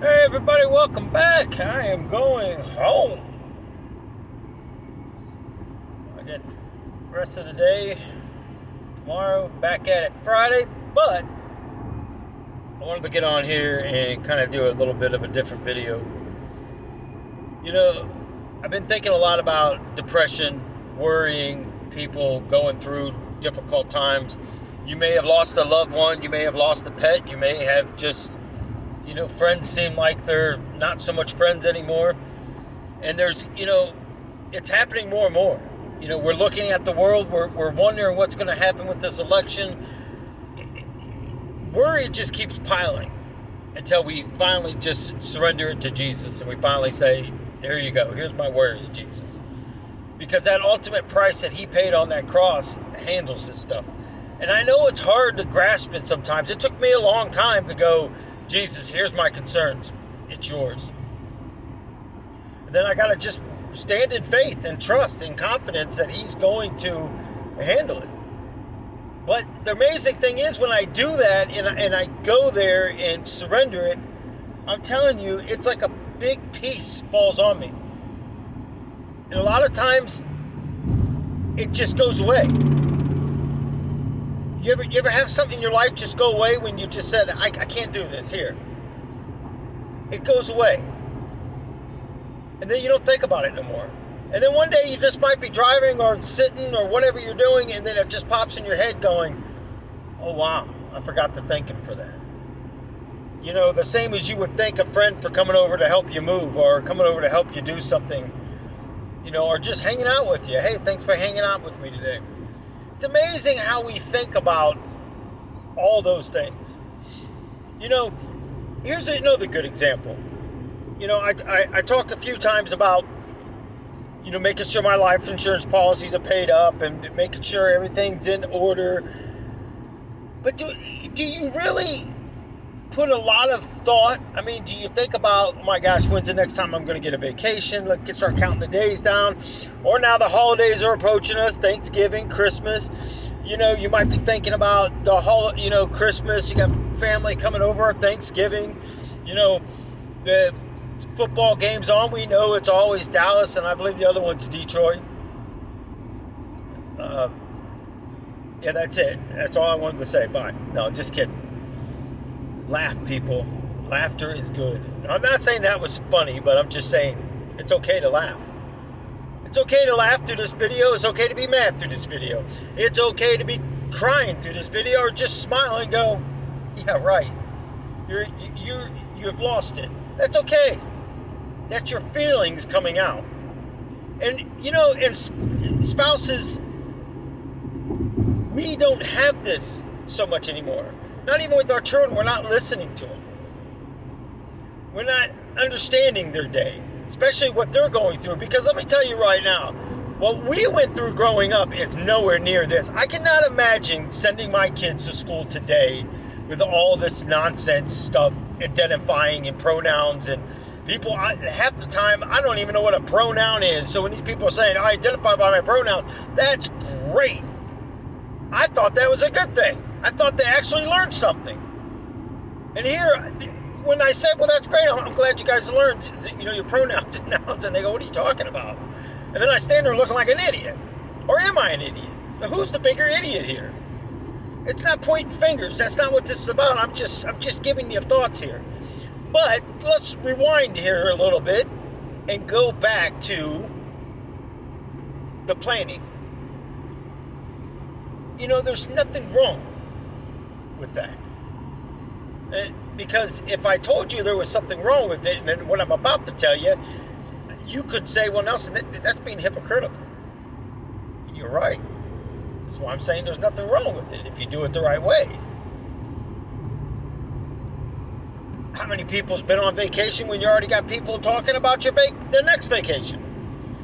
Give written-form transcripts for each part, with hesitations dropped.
Hey everybody, welcome back. I am going home. I get the rest of the day tomorrow, back at it Friday, but I wanted to get on here and kind of do a little bit of a different video. You know, I've been thinking a lot about depression, worrying, people going through difficult times. You may have lost a loved one, you may have lost a pet, you may have just friends seem like they're not so much friends anymore. And there's, it's happening more and more. We're looking at the world, we're wondering what's going to happen with this election. Worry just keeps piling until we finally just surrender it to Jesus and we finally say, there you go, here's my worries, Jesus. Because that ultimate price that he paid on that cross handles this stuff. And I know it's hard to grasp it sometimes. It took me a long time to go, Jesus, here's my concerns. It's yours. And then I got to just stand in faith and trust and confidence that he's going to handle it. But the amazing thing is when I do that and I go there and surrender it, I'm telling you, it's like a big piece falls on me. And a lot of times, it just goes away. You ever have something in your life just go away when you just said, I can't do this here? It goes away. And then you don't think about it no more. And then one day you just might be driving or sitting or whatever you're doing, and then it just pops in your head going, oh wow, I forgot to thank him for that. The same as you would thank a friend for coming over to help you move or coming over to help you do something, or just hanging out with you. Hey, thanks for hanging out with me today. It's amazing how we think about all those things. Here's another good example. I talked a few times about, making sure my life insurance policies are paid up and making sure everything's in order. But do you really put a lot of thought? I mean, do you think about, oh my gosh, when's the next time I'm going to get a vacation? Let's start counting the days down. Or now the holidays are approaching us, Thanksgiving, Christmas. You might be thinking about the Christmas. You got family coming over, Thanksgiving. The football game's on. We know it's always Dallas, and I believe the other one's Detroit. Yeah, that's it. That's all I wanted to say. Bye. No, just kidding. Laugh, people. Laughter is good. I'm not saying that was funny, but I'm just saying it's okay to laugh. It's okay to laugh through this video. It's okay to be mad through this video. It's okay to be crying through this video or just smile and go, yeah, right. You've lost it. That's okay. That's your feelings coming out. And, and spouses, we don't have this so much anymore. Not even with our children, we're not listening to them. We're not understanding their day, especially what they're going through. Because let me tell you right now, what we went through growing up is nowhere near this. I cannot imagine sending my kids to school today with all this nonsense stuff, identifying and pronouns and people. Half the time, I don't even know what a pronoun is. So when these people are saying, I identify by my pronouns, that's great. I thought that was a good thing. I thought they actually learned something. And here, when I said, well, that's great, I'm glad you guys learned, your pronouns and nouns, and they go, what are you talking about? And then I stand there looking like an idiot. Or am I an idiot? Now, who's the bigger idiot here? It's not pointing fingers. That's not what this is about. I'm just giving you thoughts here. But let's rewind here a little bit and go back to the planning. There's nothing wrong with that. Because if I told you there was something wrong with it, and then what I'm about to tell you, you could say, well, Nelson, that's being hypocritical. You're right. That's why I'm saying there's nothing wrong with it if you do it the right way. How many people's been on vacation when you already got people talking about their next vacation?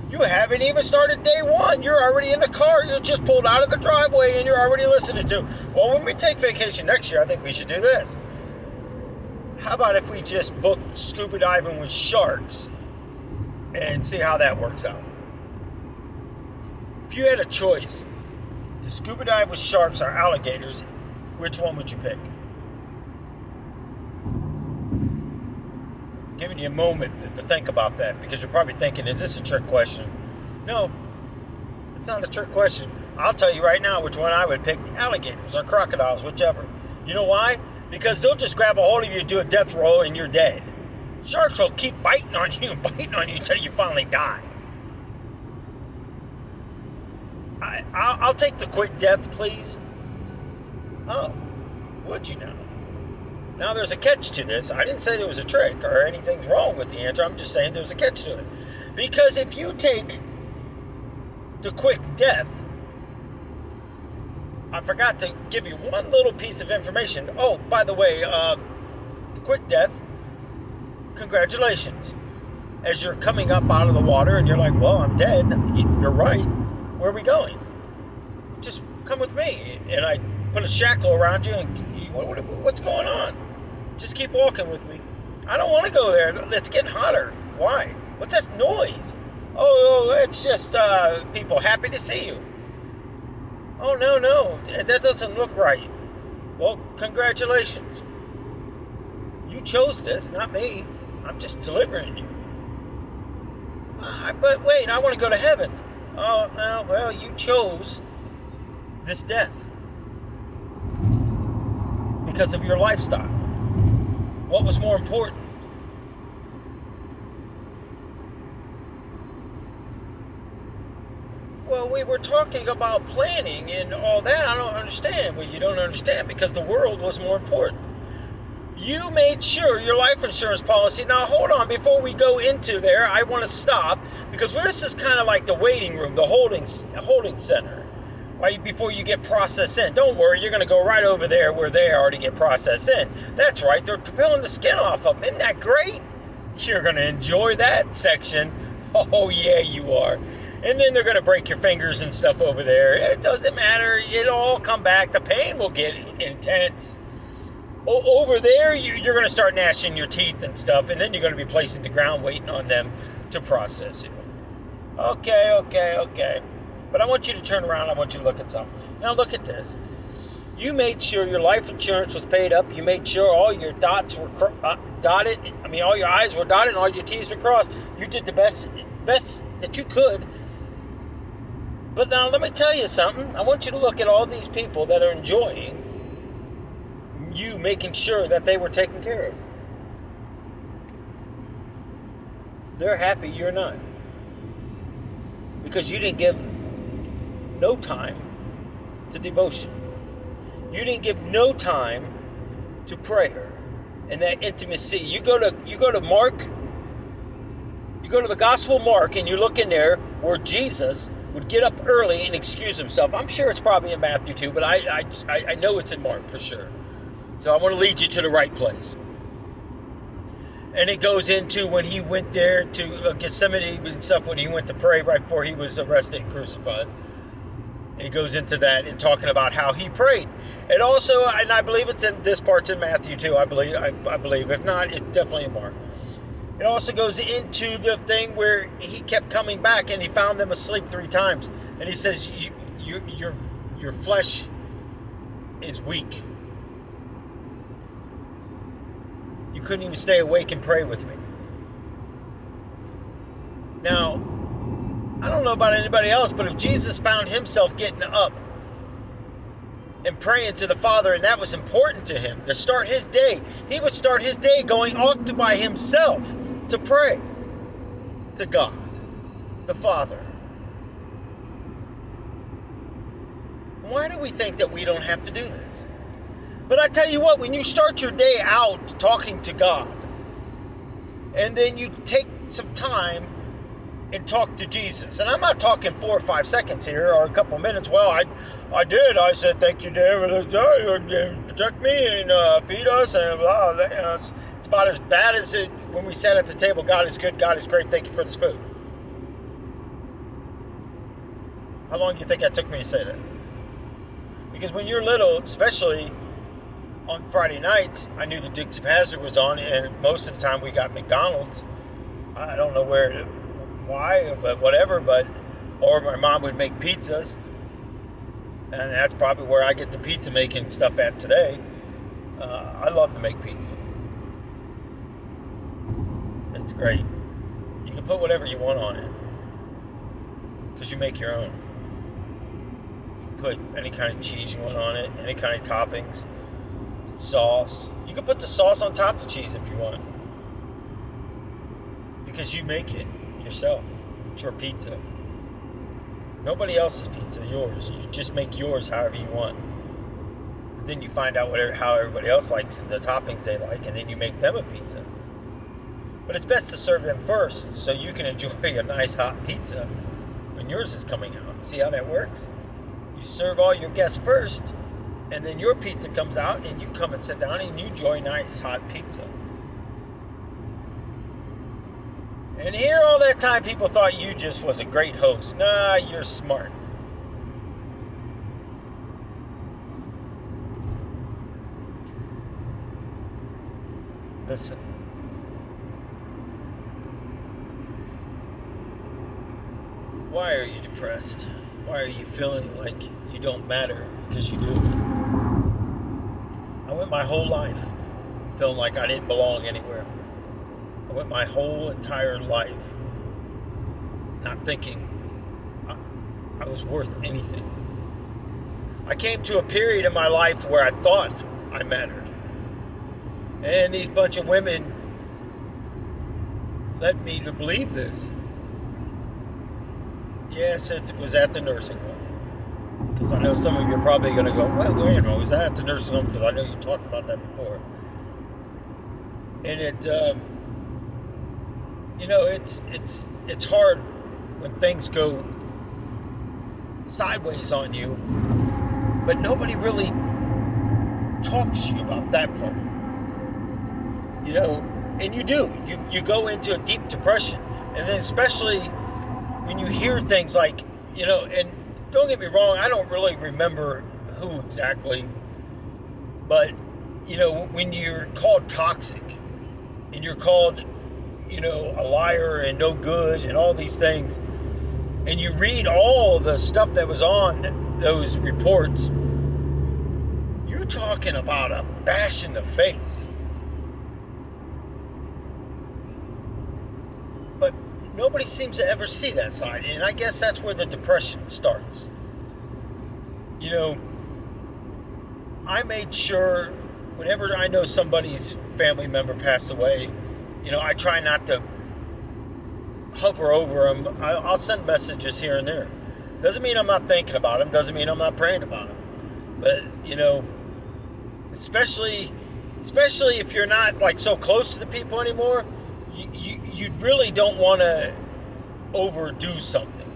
You haven't even started day one. You're already in the car. You just pulled out of the driveway and you're already listening to, well, when we take vacation next year, I think we should do this. How about if we just book scuba diving with sharks and see how that works out? If you had a choice to scuba dive with sharks or alligators, which one would you pick? Giving you a moment to think about that, because you're probably thinking, is this a trick question? No, it's not a trick question. I'll tell you right now which one I would pick: alligators or crocodiles, whichever. You know why? Because they'll just grab a hold of you, do a death roll, and you're dead. Sharks will keep biting on you and biting on you until you finally die. I'll take the quick death, please. Oh, would you now? Now there's a catch to this. I didn't say there was a trick or anything's wrong with the answer. I'm just saying there's a catch to it. Because if you take the quick death, I forgot to give you one little piece of information. Oh, by the way, the quick death, congratulations. As you're coming up out of the water and you're like, well, I'm dead. You're right. Where are we going? Just come with me. And I put a shackle around you and what's going on? Just keep walking with me. I don't want to go there. It's getting hotter. Why? What's that noise? Oh, it's just people happy to see you. Oh, no, that doesn't look right. Well, congratulations. You chose this, not me. I'm just delivering you. But wait, I want to go to heaven. Oh, no, well, you chose this death because of your lifestyle. What was more important? Well, we were talking about planning and all that. I don't understand. Well, you don't understand because the world was more important. You made sure your life insurance policy. Now, hold on. Before we go into there, I want to stop because this is kind of like the waiting room, the holding center, right? Before you get processed in. Don't worry, you're going to go right over there where they are to get processed in. That's right. They're peeling the skin off of them. Isn't that great? You're going to enjoy that section. Oh, yeah, you are. And then they're going to break your fingers and stuff over there. It doesn't matter. It'll all come back. The pain will get intense. Over there, you're going to start gnashing your teeth and stuff, and then you're going to be placed in the ground waiting on them to process you. Okay. But I want you to turn around. I want you to look at something. Now look at this. You made sure your life insurance was paid up. You made sure all your dots were dotted. All your I's were dotted and all your T's were crossed. You did the best that you could. But now let me tell you something. I want you to look at all these people that are enjoying you making sure that they were taken care of. They're happy you're not. Because you didn't give no time to devotion. You didn't give no time to prayer and that intimacy. You go to Mark, you go to the Gospel of Mark and you look in there where Jesus would get up early and excuse himself. I'm sure it's probably in Matthew too, but I know it's in Mark for sure. So I want to lead you to the right place. And it goes into when he went there to Gethsemane and stuff, when he went to pray right before he was arrested and crucified. And he goes into that and talking about how he prayed. And also, and I believe it's in this part's in Matthew too, I believe. If not, it's definitely in Mark. It also goes into the thing where he kept coming back and he found them asleep 3 times. And he says, your flesh is weak. You couldn't even stay awake and pray with me. Now, I don't know about anybody else, but if Jesus found himself getting up and praying to the Father, and that was important to him to start his day, he would start his day going off by himself to pray to God, the Father. Why do we think that we don't have to do this? But I tell you what, when you start your day out talking to God, and then you take some time and talk to Jesus, and I'm not talking 4 or 5 seconds here or a couple minutes. Well, I did. I said, thank you, David. Protect me and feed us, and blah, blah. It's about as bad as it when we sat at the table. God is good. God is great. Thank you for this food. How long do you think that took me to say that? Because when you're little, especially on Friday nights, I knew the Dukes of Hazzard was on, and most of the time we got McDonald's. I don't know why, but whatever. Or my mom would make pizzas, and that's probably where I get the pizza making stuff at today. I love to make pizza. It's great. You can put whatever you want on it because you make your own. You can put any kind of cheese you want on it, any kind of toppings, sauce. You can put the sauce on top of the cheese if you want because you make it yourself. It's your pizza. Nobody else's pizza, yours. You just make yours however you want. Then you find out how everybody else likes the toppings they like, and then you make them a pizza. But it's best to serve them first so you can enjoy a nice hot pizza when yours is coming out. See how that works? You serve all your guests first, and then your pizza comes out, and you come and sit down and you enjoy nice hot pizza. And here all that time people thought you just was a great host. Nah, you're smart. Listen. Why are you depressed? Why are you feeling like you don't matter? Because you do. I went my whole life feeling like I didn't belong anywhere. I went my whole entire life not thinking I was worth anything. I came to a period in my life where I thought I mattered. And these bunch of women led me to believe this. Yes, it was at the nursing home. Because I know some of you are probably going to go, well, wait a minute, was that at the nursing home? Because I know you talked about that before. And it's hard when things go sideways on you, but nobody really talks to you about that part. And you do. You go into a deep depression, and then especially when you hear things like, and don't get me wrong, I don't really remember who exactly, but when you're called toxic, and you're called a liar and no good and all these things, and you read all the stuff that was on those reports, you're talking about a bash in the face. But nobody seems to ever see that side, and I guess that's where the depression starts. I made sure whenever I know somebody's family member passed away, I try not to hover over them. I'll send messages here and there. Doesn't mean I'm not thinking about them. Doesn't mean I'm not praying about them. But, especially if you're not like so close to the people anymore, you really don't want to overdo something.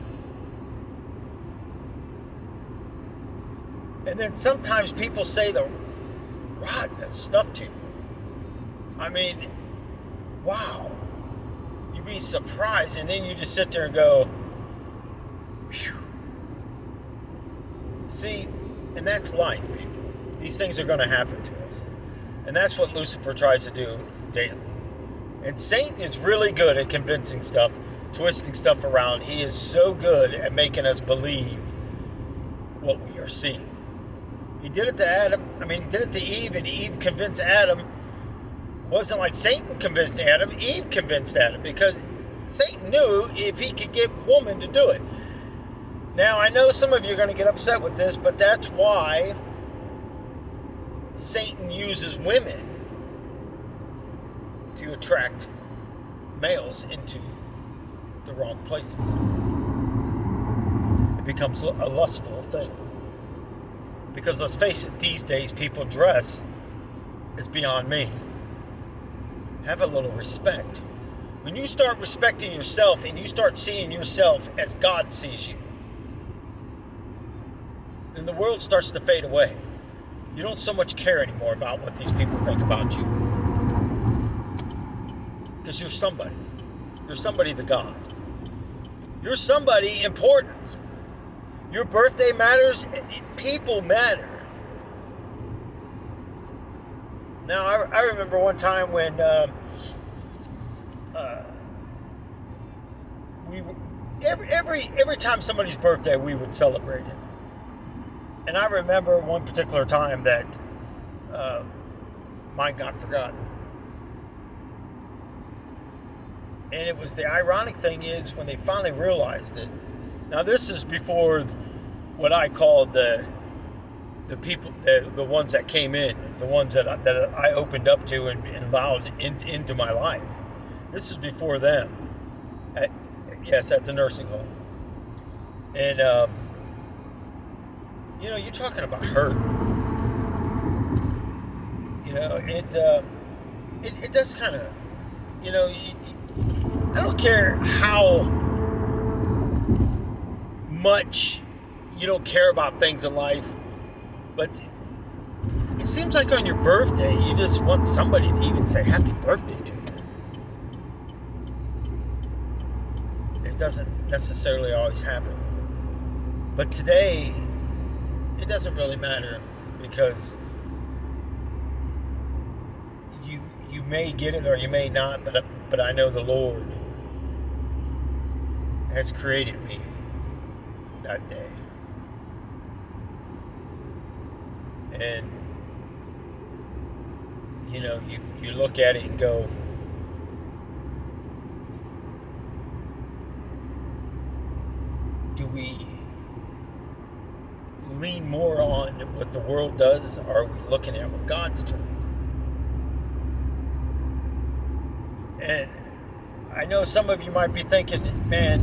And then sometimes people say the rottenest stuff to you. I mean, wow. You'd be surprised, and then you just sit there and go, phew. See, and that's life, people. These things are going to happen to us. And that's what Lucifer tries to do daily. And Satan is really good at convincing stuff, twisting stuff around. He is so good at making us believe what we are seeing. He did it to Adam. He did it to Eve, and Eve convinced Adam. It wasn't like Satan convinced Adam. Eve convinced Adam, because Satan knew if he could get woman to do it. Now, I know some of you are going to get upset with this, but that's why Satan uses women to attract males into the wrong places. It becomes a lustful thing. Because let's face it, these days people dress is beyond me. Have a little respect. When you start respecting yourself and you start seeing yourself as God sees you, then the world starts to fade away. You don't so much care anymore about what these people think about you. Because you're somebody. You're somebody to God. You're somebody important. Your birthday matters. People matter. Now, I remember one time when every time somebody's birthday, we would celebrate it. And I remember one particular time that mine got forgotten. And it was, the ironic thing is when they finally realized it. Now this is before what I called the people, the ones that came in, the ones that I opened up to and allowed into my life. This is before them. At the nursing home. And you're talking about hurt. It does kind of, I don't care how much you don't care about things in life, but it seems like on your birthday, you just want somebody to even say happy birthday to you. It doesn't necessarily always happen. But today, it doesn't really matter, because you may get it or you may not, but I know the Lord has created me that day. And you look at it and go, do we lean more on what the world does, or are we looking at what God's doing? And I know some of you might be thinking, man,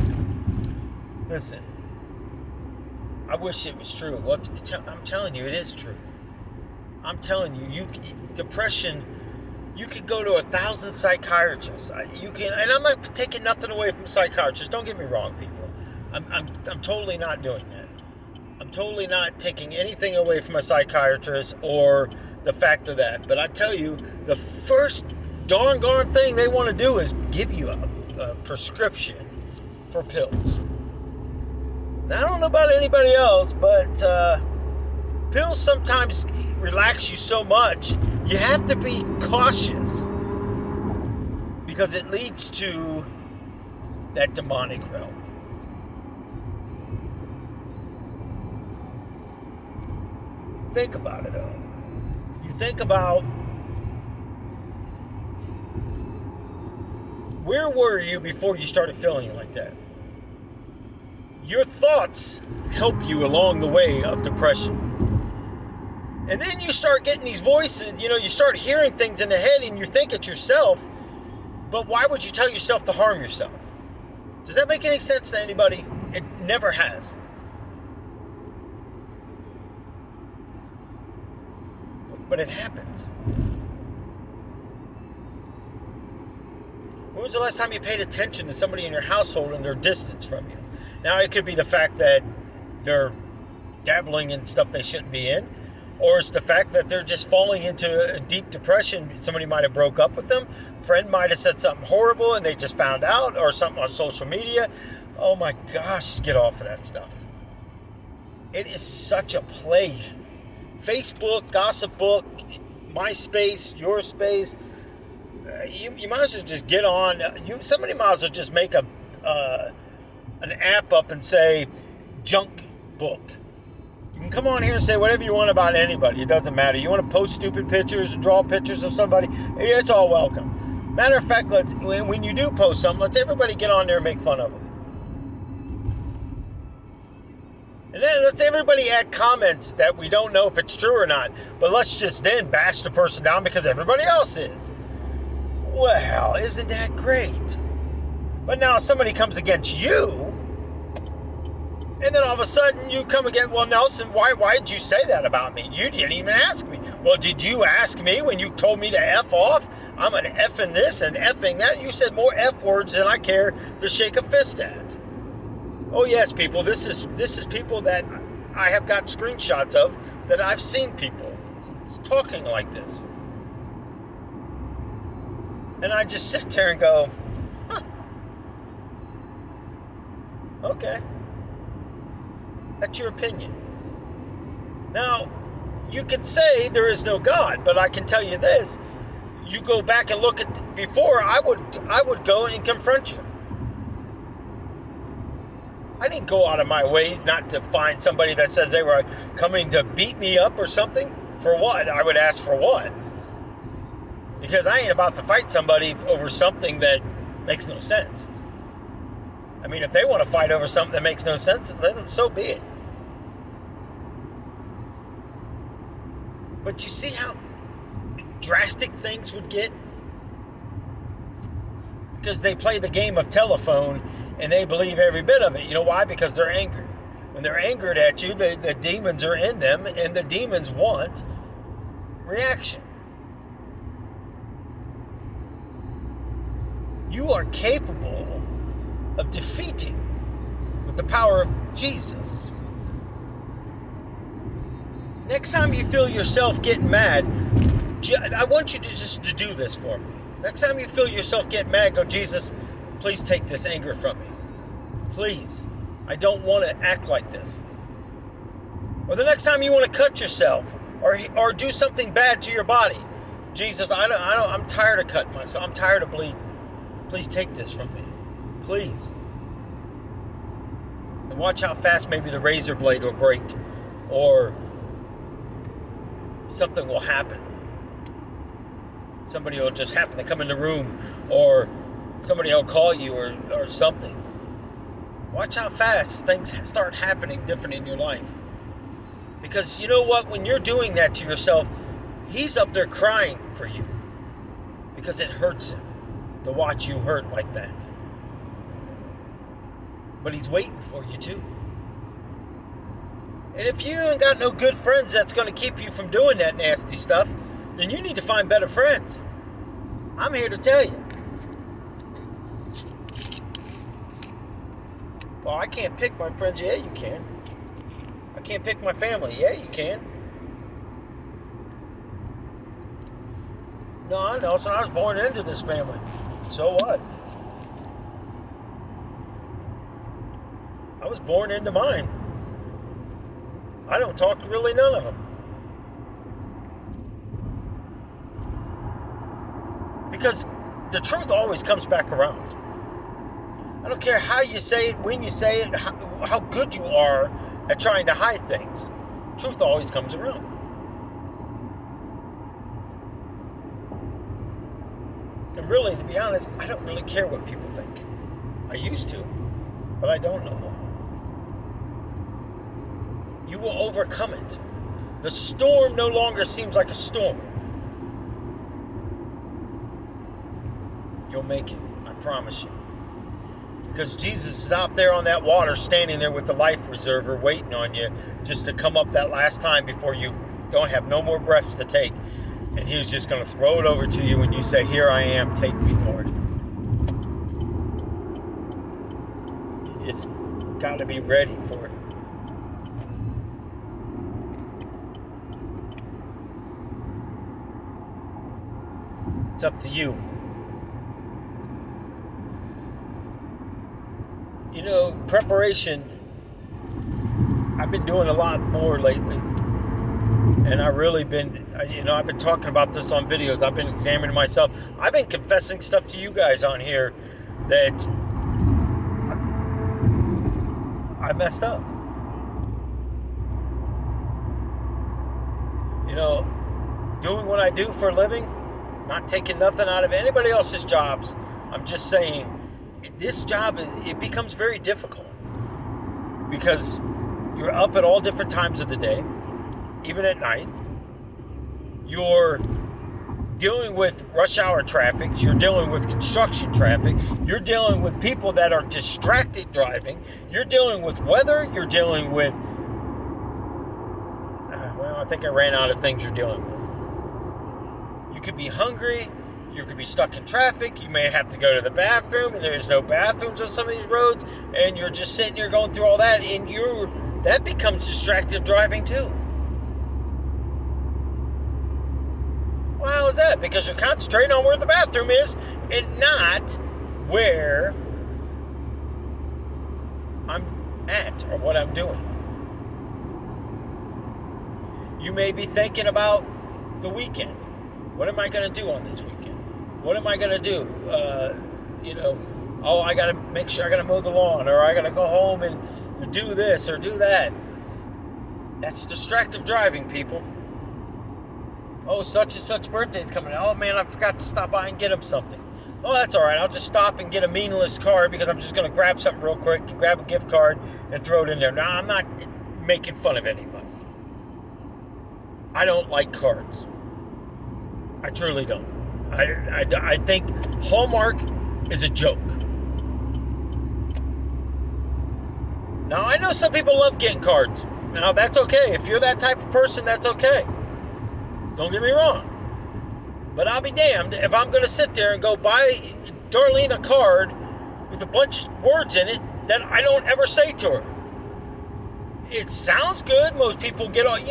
listen, I wish it was true. Well, I'm telling you, it is true. I'm telling you, depression, you could go to 1,000 psychiatrists. You can, and I'm not taking nothing away from psychiatrists. Don't get me wrong, people. I'm totally not doing that. I'm totally not taking anything away from a psychiatrist or the fact of that. But I tell you, the first darn thing they want to do is give you a prescription for pills. Now, I don't know about anybody else, but pills sometimes relax you so much, you have to be cautious, because it leads to that demonic realm. Think about it, though. You think about, where were you before you started feeling like that? Your thoughts help you along the way of depression. And then you start getting these voices, you start hearing things in the head and you think it's yourself, but why would you tell yourself to harm yourself? Does that make any sense to anybody? It never has. But it happens. When was the last time you paid attention to somebody in your household and their distance from you? Now, it could be the fact that they're dabbling in stuff they shouldn't be in, or it's the fact that they're just falling into a deep depression. Somebody might have broke up with them. A friend might have said something horrible and they just found out, or something on social media. Oh my gosh, get off of that stuff. It is such a plague. Facebook, Gossip Book, MySpace, Your Space. You might as well just get on. Somebody might as well just make an app up and say junk book. You can come on here and say whatever you want about anybody. It doesn't matter. You want to post stupid pictures and draw pictures of somebody, it's all welcome. Matter of fact, when you do post something, let's everybody get on there and make fun of them. And then let's everybody add comments that we don't know if it's true or not. But let's just then bash the person down because everybody else is. Well, isn't that great? But now somebody comes against you, and then all of a sudden you come again, well, Nelson, why did you say that about me? You didn't even ask me. Well, did you ask me when you told me to F off? I'm an effing this and effing that. You said more F words than I care to shake a fist at. Oh yes, people, this is people that I have got screenshots of, that I've seen people talking like this. And I just sit there and go, huh, okay. That's your opinion. Now, you could say there is no God, but I can tell you this. You go back and look at before, I would go and confront you. I didn't go out of my way not to find somebody that says they were coming to beat me up or something. For what? I would ask for what? Because I ain't about to fight somebody over something that Makes no sense. I mean, if they want to fight over something that makes no sense, then so be it. But you see how drastic things would get? Because they play the game of telephone and they believe every bit of it. You know why? Because they're angry. When they're angered at you, the demons are in them, and the demons want reaction. You are capable of defeating with the power of Jesus. Next time you feel yourself getting mad, I want you to do this for me. Next time you feel yourself getting mad, go, Jesus, please take this anger from me. Please. I don't want to act like this. Or the next time you want to cut yourself or do something bad to your body, Jesus, I'm tired of cutting myself. I'm tired of bleeding. Please take this from me. Please. And watch how fast maybe the razor blade will break or something will happen. Somebody will just happen to come in the room, or somebody will call you or something. Watch how fast things start happening different in your life. Because you know what? When you're doing that to yourself, he's up there crying for you. Because it hurts him to watch you hurt like that. But he's waiting for you too. And if you ain't got no good friends that's going to keep you from doing that nasty stuff, then you need to find better friends. I'm here to tell you. Well, I can't pick my friends. Yeah, you can. I can't pick my family. Yeah, you can. No, Nelson, I was born into this family. So what? I was born into mine. I don't talk to really none of them. Because the truth always comes back around. I don't care how you say it, when you say it, how good you are at trying to hide things. Truth always comes around. And really, to be honest, I don't really care what people think. I used to, but I don't no more. You will overcome it. The storm no longer seems like a storm. You'll make it, I promise you. Because Jesus is out there on that water, standing there with the life preserver, waiting on you just to come up that last time before you don't have no more breaths to take. And he's just going to throw it over to you when you say, here I am, take me, Lord. You just got to be ready for it. It's up to you. You know, preparation, I've been doing a lot more lately. And I've really been, I've been talking about this on videos. I've been examining myself. I've been confessing stuff to you guys on here that I messed up. You know, doing what I do for a living, not taking nothing out of anybody else's jobs. I'm just saying, this job, it becomes very difficult because you're up at all different times of the day, even at night. You're dealing with rush hour traffic. You're dealing with construction traffic. You're dealing with people that are distracted driving. You're dealing with weather. You're dealing with, I think I ran out of things you're dealing with. You could be hungry. You could be stuck in traffic. You may have to go to the bathroom, and there's no bathrooms on some of these roads, and you're just sitting here going through all that, and that becomes distracted driving too. Well, how is that? Because you're concentrating on where the bathroom is and not where I'm at or what I'm doing. You may be thinking about the weekend. What am I going to do on this weekend? What am I going to do? I got to make sure I got to mow the lawn, or I got to go home and do this or do that. That's distractive driving, people. Oh, such and such birthday's coming. Oh, man, I forgot to stop by and get him something. Oh, that's all right. I'll just stop and get a meaningless card because I'm just going to grab something real quick, grab a gift card, and throw it in there. Now, I'm not making fun of anybody. I don't like cards. I truly don't. I think Hallmark is a joke. Now, I know some people love getting cards. Now, that's okay. If you're that type of person, that's okay. Don't get me wrong. But I'll be damned if I'm going to sit there and go buy Darlene a card with a bunch of words in it that I don't ever say to her. It sounds good. Most people get on,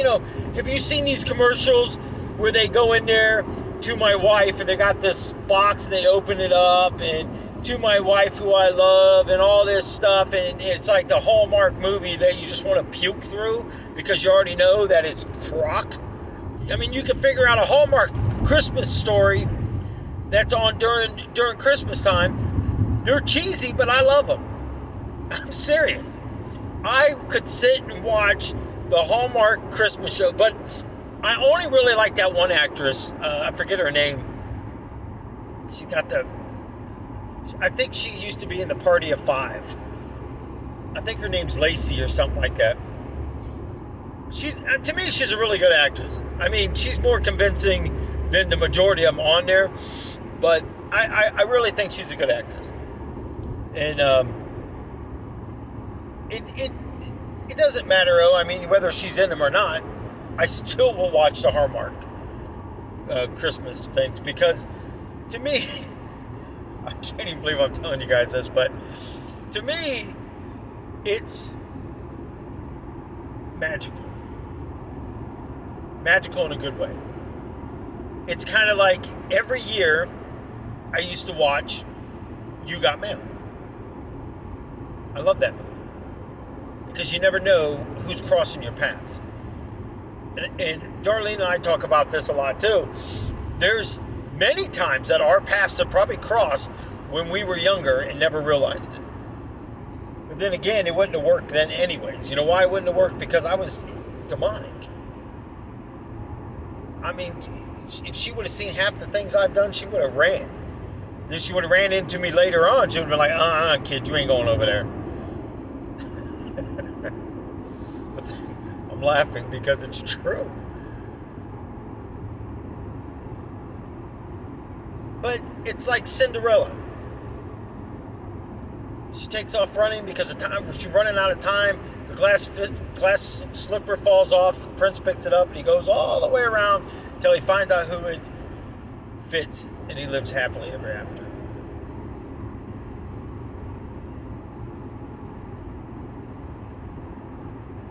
have you seen these commercials where they go in there to my wife and they got this box and they open it up and to my wife who I love and all this stuff, and it's like the Hallmark movie that you just want to puke through because you already know that it's crock. I mean, you can figure out a Hallmark Christmas story that's on during Christmas time. They're cheesy, but I love them. I'm serious. I could sit and watch the Hallmark Christmas show, but I only really like that one actress. I forget her name. She got I think she used to be in the Party of Five. I think her name's Lacey or something like that. To me, she's a really good actress. I mean, she's more convincing than the majority of them on there, but I really think she's a good actress. And it doesn't matter, I mean, whether she's in them or not, I still will watch the Hallmark Christmas things because, to me, I can't even believe I'm telling you guys this, but to me, it's magical. Magical in a good way. It's kind of like every year I used to watch You Got Mail. I love that movie because you never know who's crossing your paths. And Darlene and I talk about this a lot too. There's many times that our paths have probably crossed when we were younger and never realized it. But then again, it wouldn't have worked then anyways. You know why it wouldn't have worked? Because I was demonic. I mean, if she would have seen half the things I've done, she would have ran. Then she would have ran into me later on. She would have been like, kid, you ain't going over there. But I'm laughing because it's true. But it's like Cinderella. She takes off running because of time. She's running out of time. The glass slipper falls off. The prince picks it up and he goes all the way around until he finds out who it fits, and he lives happily ever after.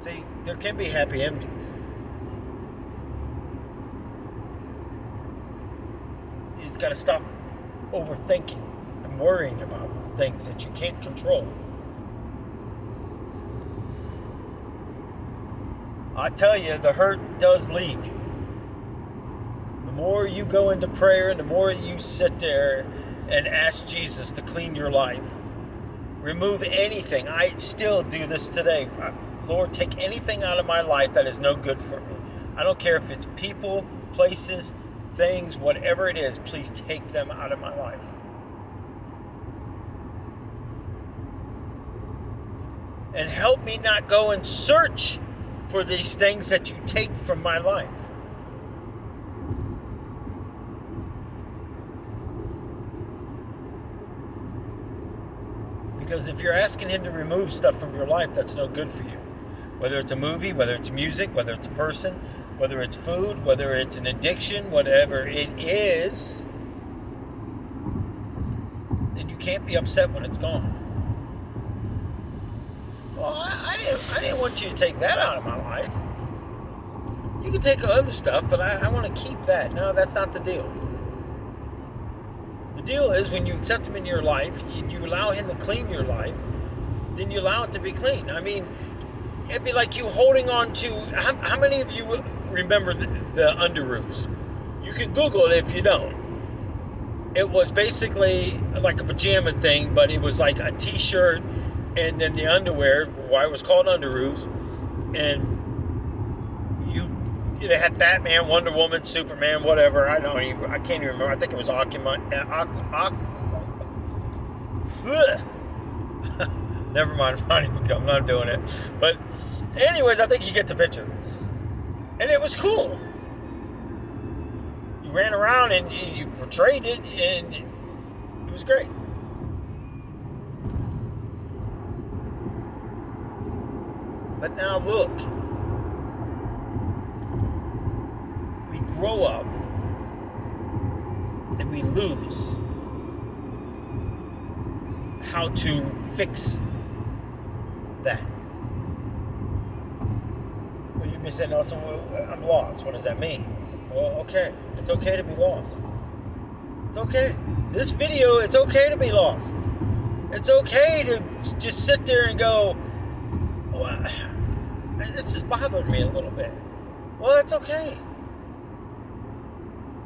See, there can be happy endings. You just got to stop overthinking and worrying about things that you can't control. I tell you, the hurt does leave you. The more you go into prayer and the more you sit there and ask Jesus to clean your life, remove anything. I still do this today. Lord, take anything out of my life that is no good for me. I don't care if it's people, places, things, whatever it is, please take them out of my life. And help me not go and search for these things that you take from my life. Because if you're asking him to remove stuff from your life, that's no good for you. Whether it's a movie, whether it's music, whether it's a person, whether it's food, whether it's an addiction, whatever it is, then you can't be upset when it's gone. Well, I didn't want you to take that out of my life. You can take other stuff, but I want to keep that. No, that's not the deal. The deal is when you accept him in your life, you allow him to clean your life, then you allow it to be clean. I mean, it'd be like you holding on to... How many of you remember the Underoos? You can Google it if you don't. It was basically like a pajama thing, but it was like a t-shirt and then the underwear, why it was called Underoos. And they had Batman, Wonder Woman, Superman, whatever. I can't even remember. I think it was Never mind, Ronnie McDonald. I'm not doing it. But anyways, I think you get the picture. And it was cool. You ran around and you portrayed it, and it was great. But now look, we grow up and we lose how to fix that. Well, you may say, Nelson, I'm lost. What does that mean? Well, okay. It's okay to be lost. It's okay. This video, it's okay to be lost. It's okay to just sit there and go, well, this is bothering me a little bit. Well, that's okay.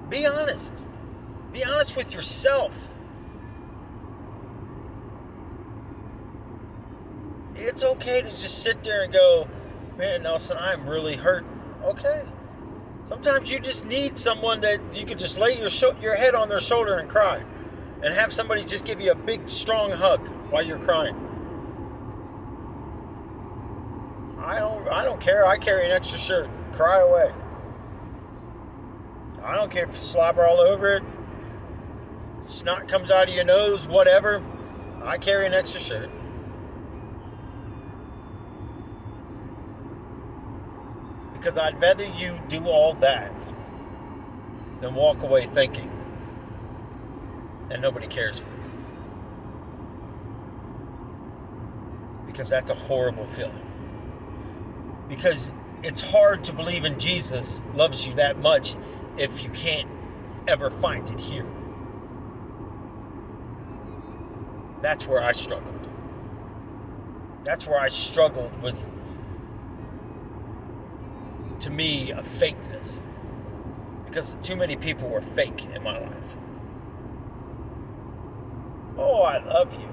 Be honest. Be honest with yourself. It's okay to just sit there and go, man, Nelson, I'm really hurting. Okay. Sometimes you just need someone that you can just lay your head on their shoulder and cry. And have somebody just give you a big, strong hug while you're crying. I don't care. I carry an extra shirt. Cry away. I don't care if you slobber all over it. Snot comes out of your nose, whatever. I carry an extra shirt. Because I'd rather you do all that than walk away thinking that nobody cares for you. Because that's a horrible feeling. Because it's hard to believe in Jesus loves you that much if you can't ever find it here. That's where I struggled. That's where I struggled with, to me, a fakeness. Because too many people were fake in my life. Oh, I love you.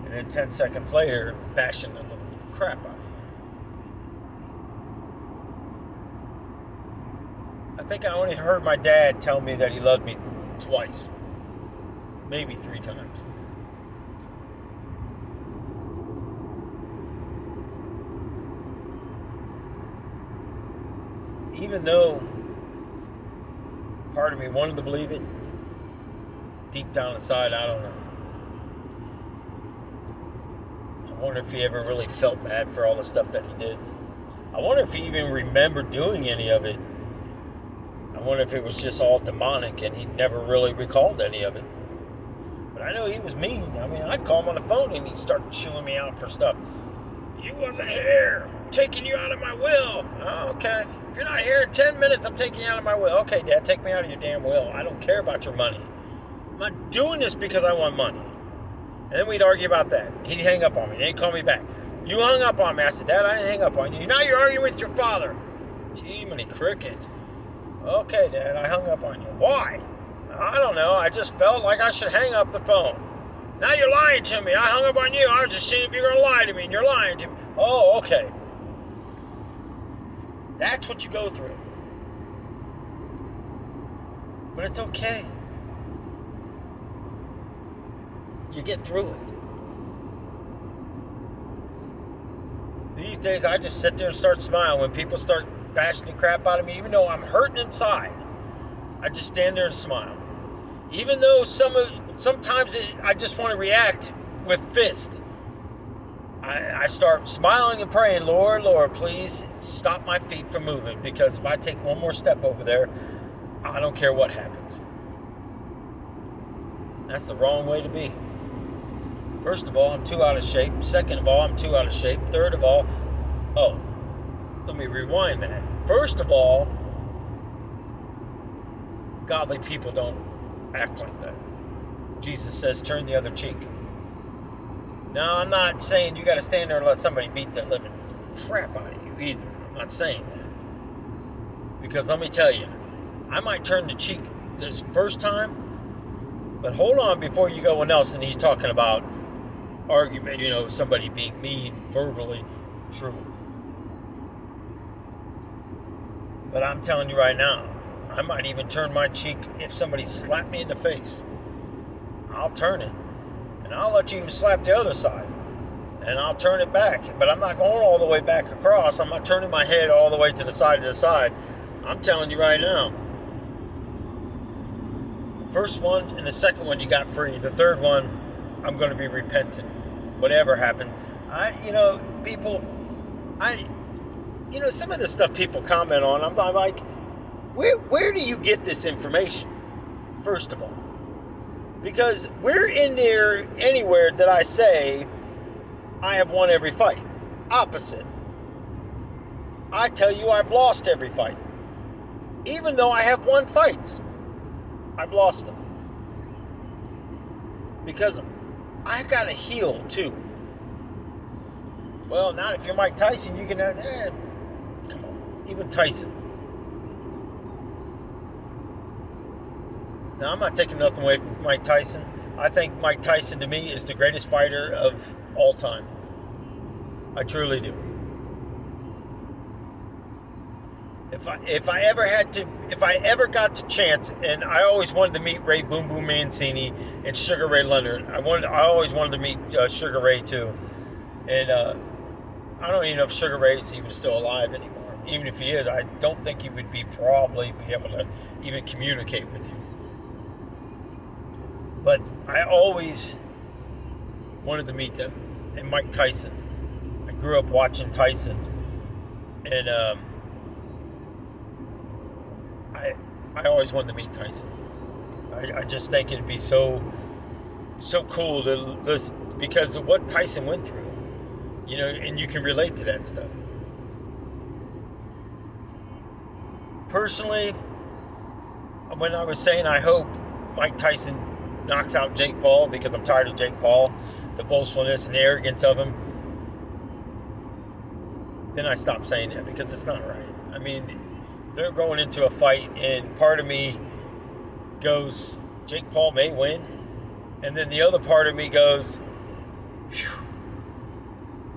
And then 10 seconds later, bashing the little crap out of you. I think I only heard my dad tell me that he loved me twice. Maybe 3 times. Even though part of me wanted to believe it, deep down inside, I don't know. I wonder if he ever really felt bad for all the stuff that he did. I wonder if he even remembered doing any of it. I wonder if it was just all demonic and he never really recalled any of it. But I know he was mean. I mean, I'd call him on the phone and he'd start chewing me out for stuff. You wasn't here. I'm taking you out of my will. Oh, okay. If you're not here in 10 minutes, I'm taking you out of my will. Okay, Dad, take me out of your damn will. I don't care about your money. I'm not doing this because I want money. And then we'd argue about that. He'd hang up on me. Then he'd call me back. You hung up on me. I said, Dad, I didn't hang up on you. Now you're arguing with your father. Gee, many cricket. Okay, Dad, I hung up on you. Why? I don't know. I just felt like I should hang up the phone. Now you're lying to me. I hung up on you. I was just seeing if you're going to lie to me, and you're lying to me. Oh, okay. That's what you go through. But it's okay. You get through it. These days, I just sit there and start smiling when people start bashing the crap out of me, even though I'm hurting inside. I just stand there and smile. Even though sometimes I just want to react with fist. I start smiling and praying, Lord, please stop my feet from moving, because if I take one more step over there, I don't care what happens. That's the wrong way to be. First of all, I'm too out of shape. Second of all, I'm too out of shape. Third of all, let me rewind that. First of all, godly people don't act like that. Jesus says, turn the other cheek. Now, I'm not saying you got to stand there and let somebody beat the living crap out of you either. I'm not saying that. Because let me tell you, I might turn the cheek this first time, but hold on before you go, well, Nelson, he's talking about argument, somebody being mean verbally. True. But I'm telling you right now, I might even turn my cheek if somebody slapped me in the face. I'll turn it. And I'll let you even slap the other side. and I'll turn it back. But I'm not going all the way back across. I'm not turning my head all the way to the side. I'm telling you right now. First one and the second one you got free. The third one, I'm going to be repentant. Whatever happens. Some of the stuff people comment on, I'm like, where do you get this information? First of all. Because where in there, anywhere that I say I have won every fight? Opposite. I tell you I've lost every fight. Even though I have won fights, I've lost them. Because I got to heal too. Well, not if you're Mike Tyson, you can, come on, even Tyson. Now, I'm not taking nothing away from Mike Tyson. I think Mike Tyson, to me, is the greatest fighter of all time. I truly do. If I ever got the chance, and I always wanted to meet Ray Boom Boom Mancini and Sugar Ray Leonard. I always wanted to meet Sugar Ray too. And I don't even know if Sugar Ray is even still alive anymore. Even if he is, I don't think he would probably be able to even communicate with you. But I always wanted to meet them. And Mike Tyson. I grew up watching Tyson. And I always wanted to meet Tyson. I just think it'd be so cool because of what Tyson went through. And you can relate to that stuff. Personally, when I was saying I hope Mike Tyson knocks out Jake Paul, because I'm tired of Jake Paul, the boastfulness and the arrogance of him, then I stopped saying that because it's not right. I mean, they're going into a fight, and part of me goes, Jake Paul may win, and then the other part of me goes, phew,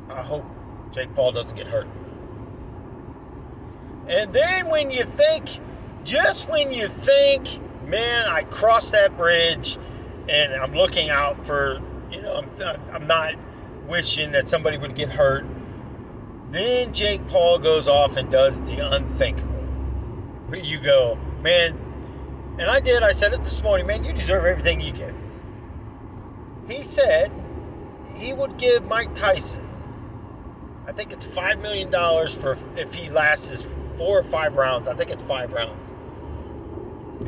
I hope Jake Paul doesn't get hurt. And then when you think, man, I crossed that bridge, and I'm looking out for, I'm not wishing that somebody would get hurt. Then Jake Paul goes off and does the unthinkable. Where you go, man, and I said it this morning, man, you deserve everything you get. He said he would give Mike Tyson, I think it's $5 million for if he lasts his 4 or 5 rounds. I think it's 5 rounds.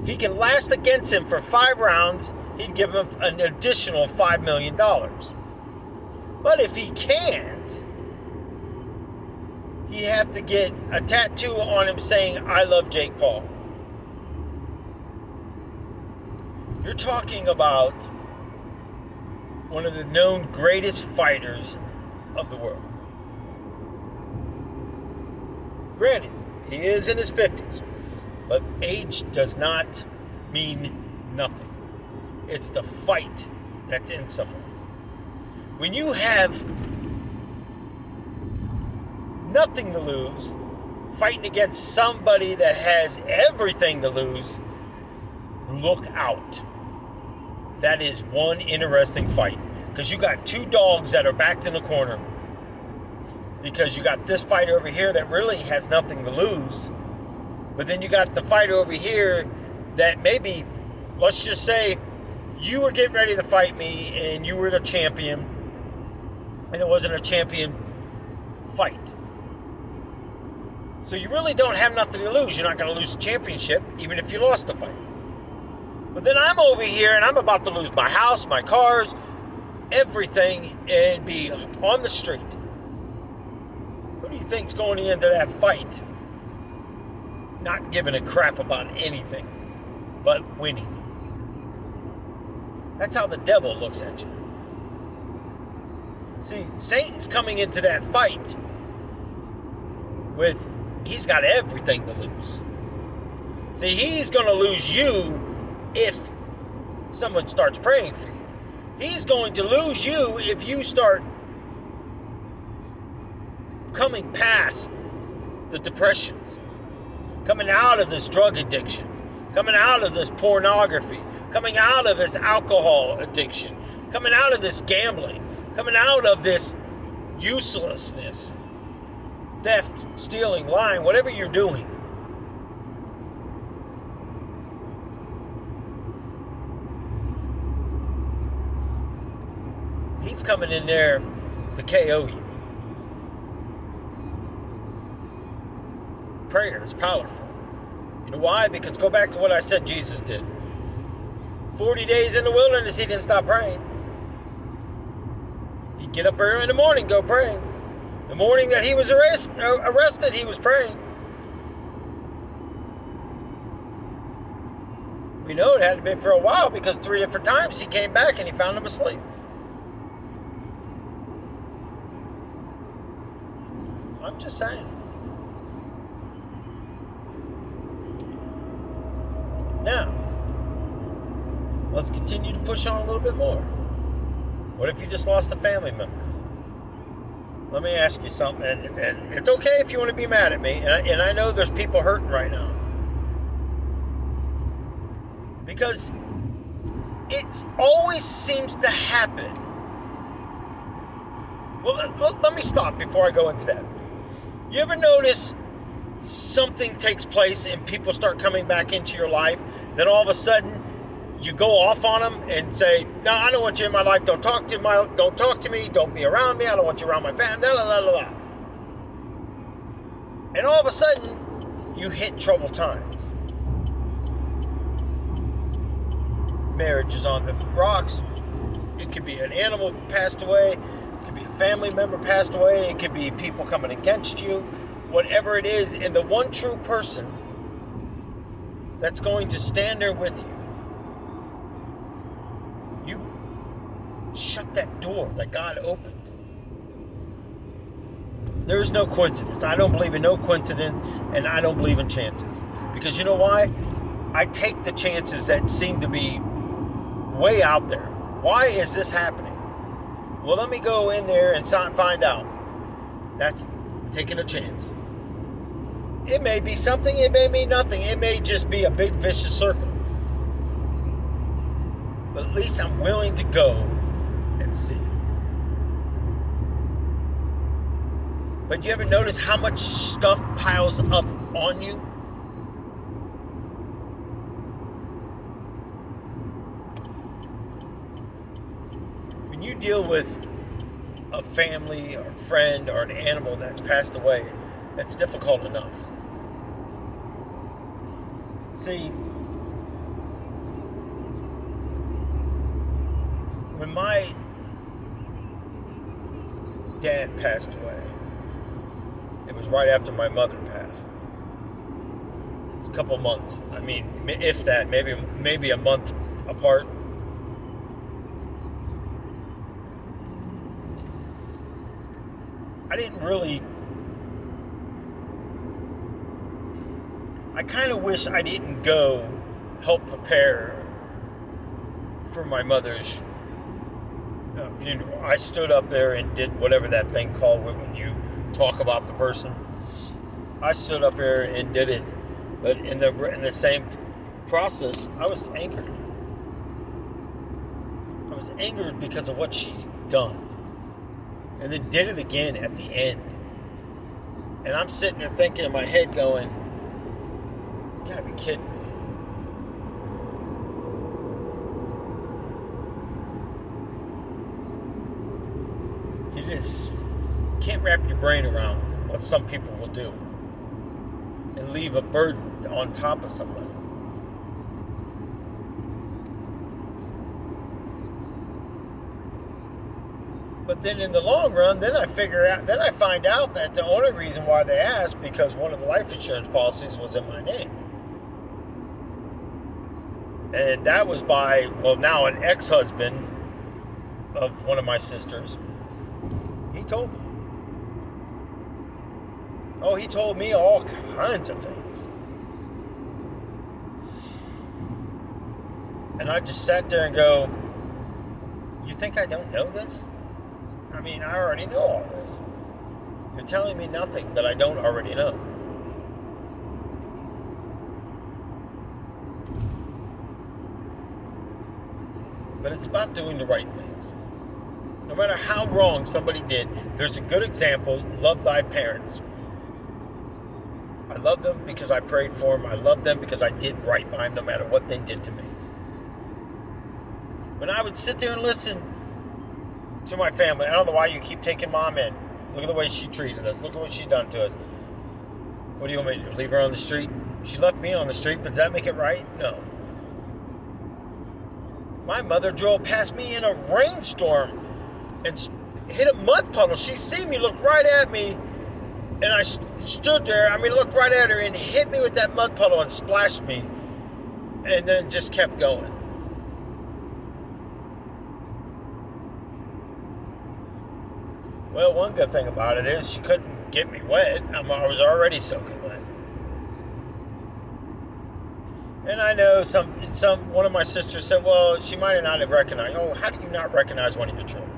If he can last against him for 5 rounds, he'd give him an additional $5 million. But if he can't, he'd have to get a tattoo on him saying, I love Jake Paul. You're talking about one of the known greatest fighters of the world. Granted, he is in his 50s, but age does not mean nothing. It's the fight that's in someone. When you have nothing to lose, fighting against somebody that has everything to lose, look out. That is one interesting fight. Because you got 2 dogs that are backed in the corner. Because you got this fighter over here that really has nothing to lose. But then you got the fighter over here that maybe, let's just say, you were getting ready to fight me and you were the champion. And it wasn't a champion fight. So you really don't have nothing to lose. You're not going to lose the championship, even if you lost the fight. But then I'm over here and I'm about to lose my house, my cars, everything, and be on the street. Who do you think's going into that fight not giving a crap about anything but winning? That's how the devil looks at you. See, Satan's coming into that fight with, he's got everything to lose. See, he's going to lose you if someone starts praying for you. He's going to lose you if you start coming past the depressions, coming out of this drug addiction, coming out of this pornography, coming out of this alcohol addiction, coming out of this gambling, coming out of this uselessness, theft, stealing, lying, whatever you're doing. He's coming in there to KO you. Prayer is powerful. You know why? Because go back to what I said Jesus did. 40 days in the wilderness, he didn't stop praying. He'd get up early in the morning, go pray. The morning that he was arrested, he was praying. We know it had been for a while because 3 different times he came back and he found them asleep. I'm just saying. Now, let's continue to push on a little bit more. What if you just lost a family member? Let me ask you something, and it's okay if you want to be mad at me, and I know there's people hurting right now. Because it always seems to happen. Well, let me stop before I go into that. You ever notice something takes place and people start coming back into your life, then all of a sudden you go off on them and say, no, I don't want you in my life, don't talk to me, don't be around me, I don't want you around my family, blah, blah, blah, blah. And all of a sudden you hit troubled times. Marriage is on the rocks. It could be an animal passed away, it could be a family member passed away, it could be people coming against you, whatever it is, and the one true person that's going to stand there with you, you shut that door that God opened. There's no coincidence. I don't believe in no coincidence, and I don't believe in chances. Because you know why? I take the chances that seem to be way out there. Why is this happening? Well, let me go in there and find out. That's taking a chance. It may be something, it may mean nothing. It may just be a big vicious circle. But at least I'm willing to go and see. But you ever notice how much stuff piles up on you? When you deal with a family or a friend or an animal that's passed away, it's difficult enough. See, when my dad passed away, it was right after my mother passed. It was a couple months. I mean, if that, maybe a month apart. I kind of wish I didn't go help prepare for my mother's funeral. I stood up there and did whatever that thing called when you talk about the person. I stood up there and did it, but in the same process, I was angered. I was angered because of what she's done, and then did it again at the end. And I'm sitting there thinking in my head, going, "You gotta be kidding me." You just can't wrap your brain around what some people will do and leave a burden on top of somebody. But then in the long run, then I find out that the only reason why they asked, because one of the life insurance policies was in my name. And that was by, well, now an ex-husband of one of my sisters. He told me. Oh, he told me all kinds of things. And I just sat there and go, you think I don't know this? I mean, I already know all this. You're telling me nothing that I don't already know. But it's about doing the right things. No matter how wrong somebody did, there's a good example. Love thy parents. I love them because I prayed for them. I love them because I did right by them no matter what they did to me. When I would sit there and listen to my family, I don't know why you keep taking mom in. Look at the way she treated us. Look at what she's done to us. What do you want me to do? Leave her on the street? She left me on the street, but does that make it right? No. My mother drove past me in a rainstorm and hit a mud puddle. She seen me, looked right at me, and I stood there. I mean, looked right at her and hit me with that mud puddle and splashed me, and then just kept going. Well, one good thing about it is she couldn't get me wet. I was already soaking wet. And I know one of my sisters said, well, she might not have recognized. Oh, how do you not recognize one of your children?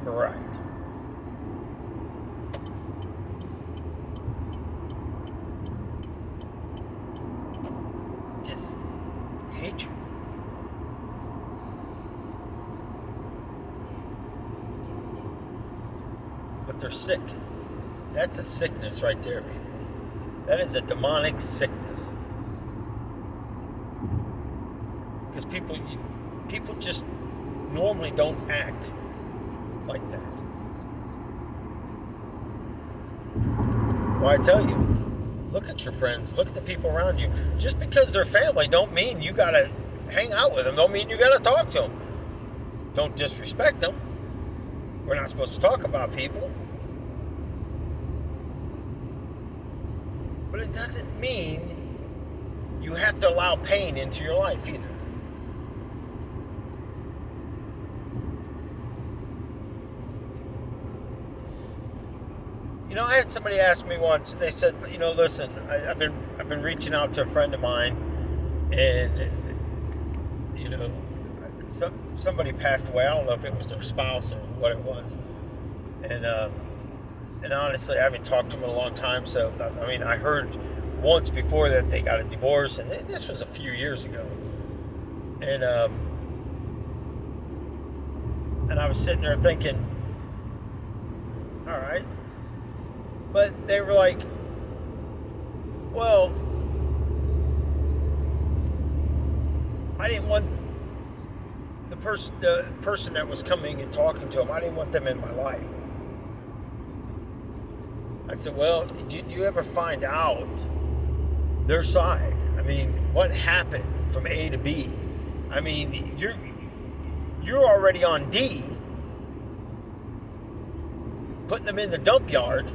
Correct. Just hatred. But they're sick. That's a sickness right there, baby. That is a demonic sickness. Because people just normally don't act like that. Well, I tell you, look at your friends, look at the people around you. Just because they're family don't mean you gotta hang out with them, don't mean you gotta talk to them. Don't disrespect them. We're not supposed to talk about people. But it doesn't mean you have to allow pain into your life either. You know, I had somebody ask me once, and they said, you know, listen, I've been reaching out to a friend of mine, and you know, somebody passed away. I don't know if it was their spouse or what it was, and honestly, I haven't talked to them in a long time. So I mean, I heard once before that they got a divorce, and this was a few years ago, and I was sitting there thinking, all right. But they were like, well, I didn't want the person that was coming and talking to him, I didn't want them in my life. I said, well, did you ever find out their side? I mean, what happened from A to B? I mean, you're already on D, putting them in the dump yard,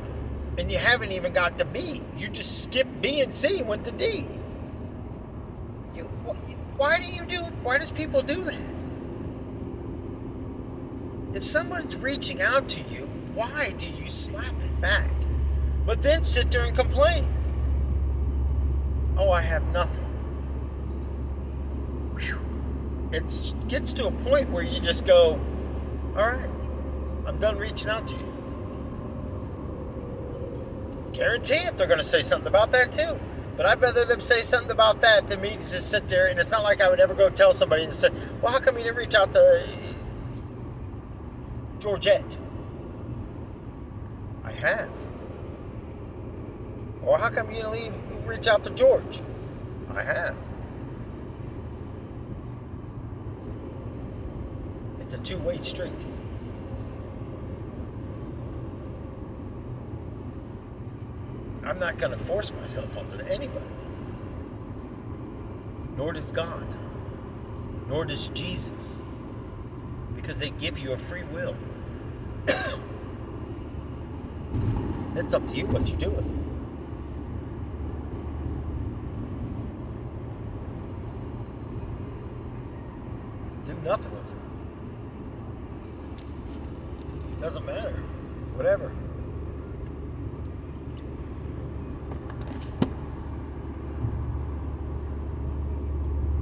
and you haven't even got to B. You just skipped B and C and went to D. Why does people do that? If someone's reaching out to you, why do you slap it back? But then sit there and complain. Oh, I have nothing. Whew. It gets to a point where you just go, all right, I'm done reaching out to you. Guarantee if they're going to say something about that too. But I'd rather them say something about that than me just sit there. And it's not like I would ever go tell somebody and say, well, how come you didn't reach out to Georgette? I have. Or how come you didn't reach out to George? I have. It's a two-way street. I'm not going to force myself onto anybody. Nor does God. Nor does Jesus. Because they give you a free will. It's up to you what you do with it. Do nothing with it. Doesn't matter. Whatever.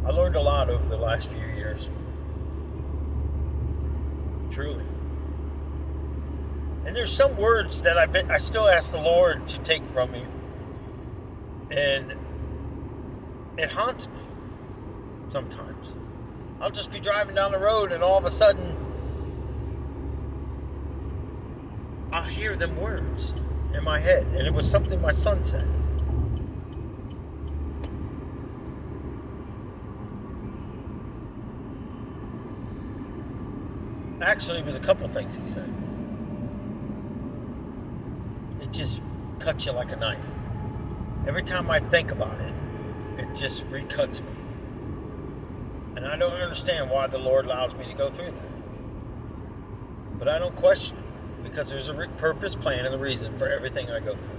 I learned a lot over the last few years. Truly. And there's some words that I still ask the Lord to take from me. And it haunts me sometimes. I'll just be driving down the road and all of a sudden I hear them words in my head, and it was something my son said. Actually, it was a couple things he said. It just cuts you like a knife. Every time I think about it, it just recuts me. And I don't understand why the Lord allows me to go through that. But I don't question it, because there's a purpose, plan, and a reason for everything I go through.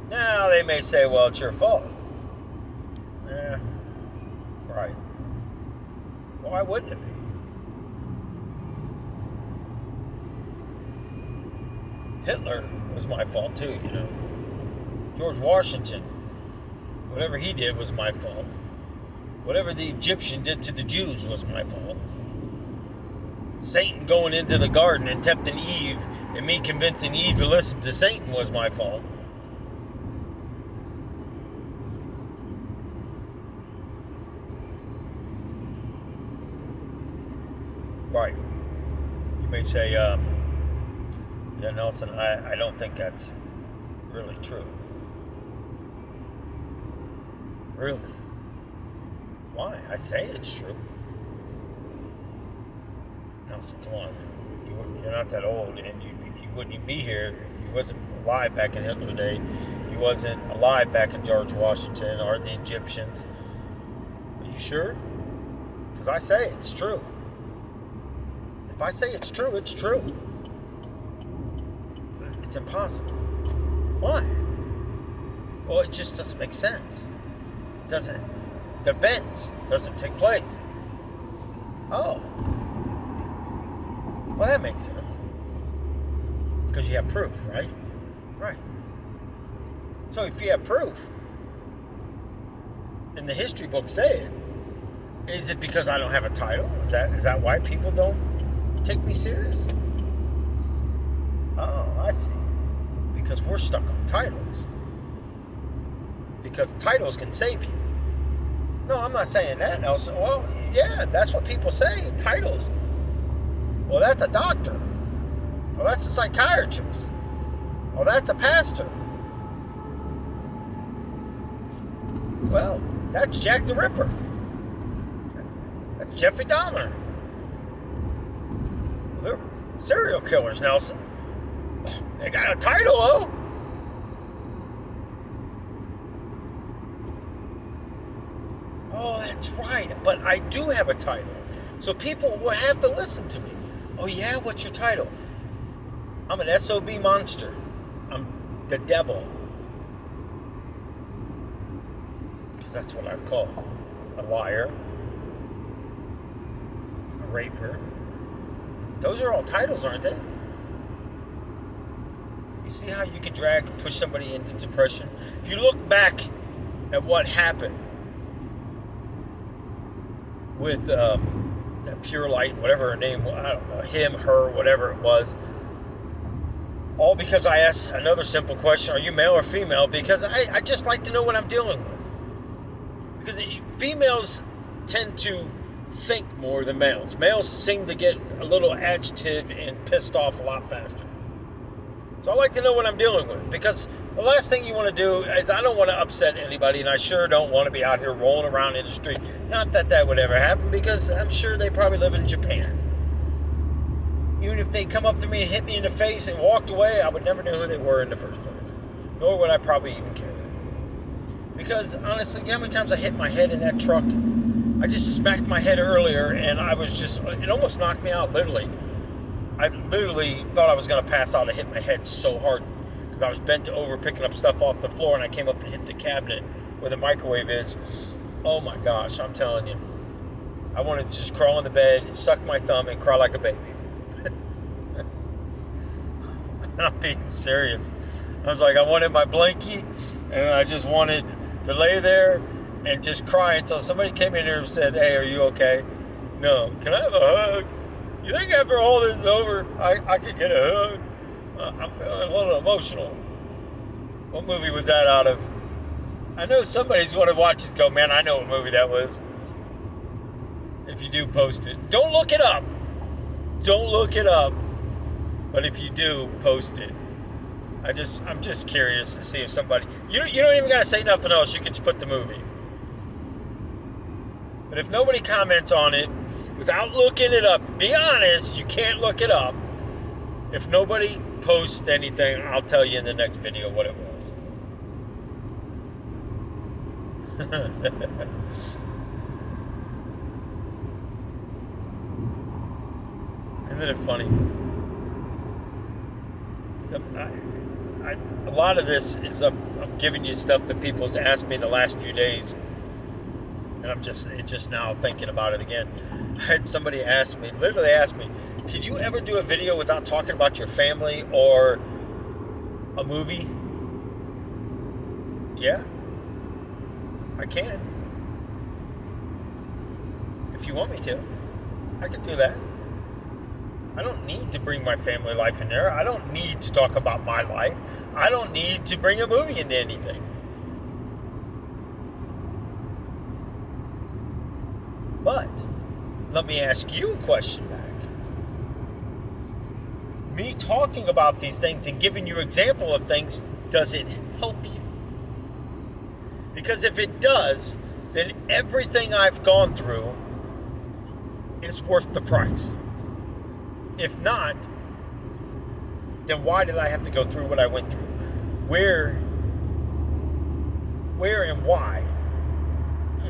Now, they may say, well, it's your fault. Yeah, right. Why wouldn't it be? Hitler was my fault too, you know. George Washington, whatever he did was my fault. Whatever the Egyptian did to the Jews was my fault. Satan going into the garden and tempting Eve, and me convincing Eve to listen to Satan was my fault. Right. You may say, yeah, Nelson, I don't think that's really true. Really? Why? I say it's true. Nelson, come on. You're not that old, and you wouldn't even be here. You wasn't alive back in Hitler's day. You wasn't alive back in George Washington or the Egyptians. Are you sure? Because I say it's true. If I say it's true, it's true. It's impossible. Why? Well, it just doesn't make sense. It doesn't. The events doesn't take place. Oh. Well, that makes sense. Because you have proof, right? Right. So if you have proof, and the history books say it, is it because I don't have a title? Is that why people don't take me serious? Oh, I see. Because we're stuck on titles. Because titles can save you. No, I'm not saying that, Nelson. Well, yeah, that's what people say, titles. Well, that's a doctor. Well, that's a psychiatrist. Well, that's a pastor. Well, that's Jack the Ripper. That's Jeffrey Dahmer. They're serial killers, Nelson. They got a title, though. Oh, that's right. But I do have a title. So people would have to listen to me. Oh, yeah? What's your title? I'm an SOB monster. I'm the devil. Because that's what I call a liar, a raper. Those are all titles, aren't they? You see how you can push somebody into depression? If you look back at what happened with that Pure Light, whatever her name was, I don't know, him, her, whatever it was, all because I asked another simple question, are you male or female? Because I just like to know what I'm dealing with. Because females tend to think more than males. Males seem to get a little agitated and pissed off a lot faster. So I like to know what I'm dealing with, because the last thing you want to do is, I don't want to upset anybody, and I sure don't want to be out here rolling around in the street. Not that that would ever happen, because I'm sure they probably live in Japan. Even if they come up to me and hit me in the face and walked away, I would never know who they were in the first place. Nor would I probably even care. Because honestly, you know how many times I hit my head in that truck? I just smacked my head earlier, and it almost knocked me out, literally. I literally thought I was going to pass out. I hit my head so hard because I was bent over picking up stuff off the floor, and I came up and hit the cabinet where the microwave is. Oh my gosh, I'm telling you. I wanted to just crawl in the bed, suck my thumb, and cry like a baby. I'm being serious. I was like, I wanted my blankie, and I just wanted to lay there and just cry until somebody came in here and said, hey, are you okay? No. Can I have a hug? You think after all this is over, I could get a hug? I'm feeling a little emotional. What movie was that out of? I know somebody's going to watch it go, man, I know what movie that was. If you do post it. Don't look it up. Don't look it up. But if you do, post it. I'm just curious to see if somebody... You don't even got to say nothing else. You can just put the movie. But if nobody comments on it, without looking it up, be honest, you can't look it up. If nobody posts anything, I'll tell you in the next video what it was. Isn't it funny? A lot of this is I'm giving you stuff that people's asked me the last few days, and I'm just now thinking about it again. I had somebody literally ask me, could you ever do a video without talking about your family or a movie? Yeah, I can. If you want me to, I can do that. I don't need to bring my family life in there. I don't need to talk about my life. I don't need to bring a movie into anything. But let me ask you a question back. Me talking about these things and giving you an example of things, does it help you? Because if it does, then everything I've gone through is worth the price. If not, then why did I have to go through what I went through? Where and why?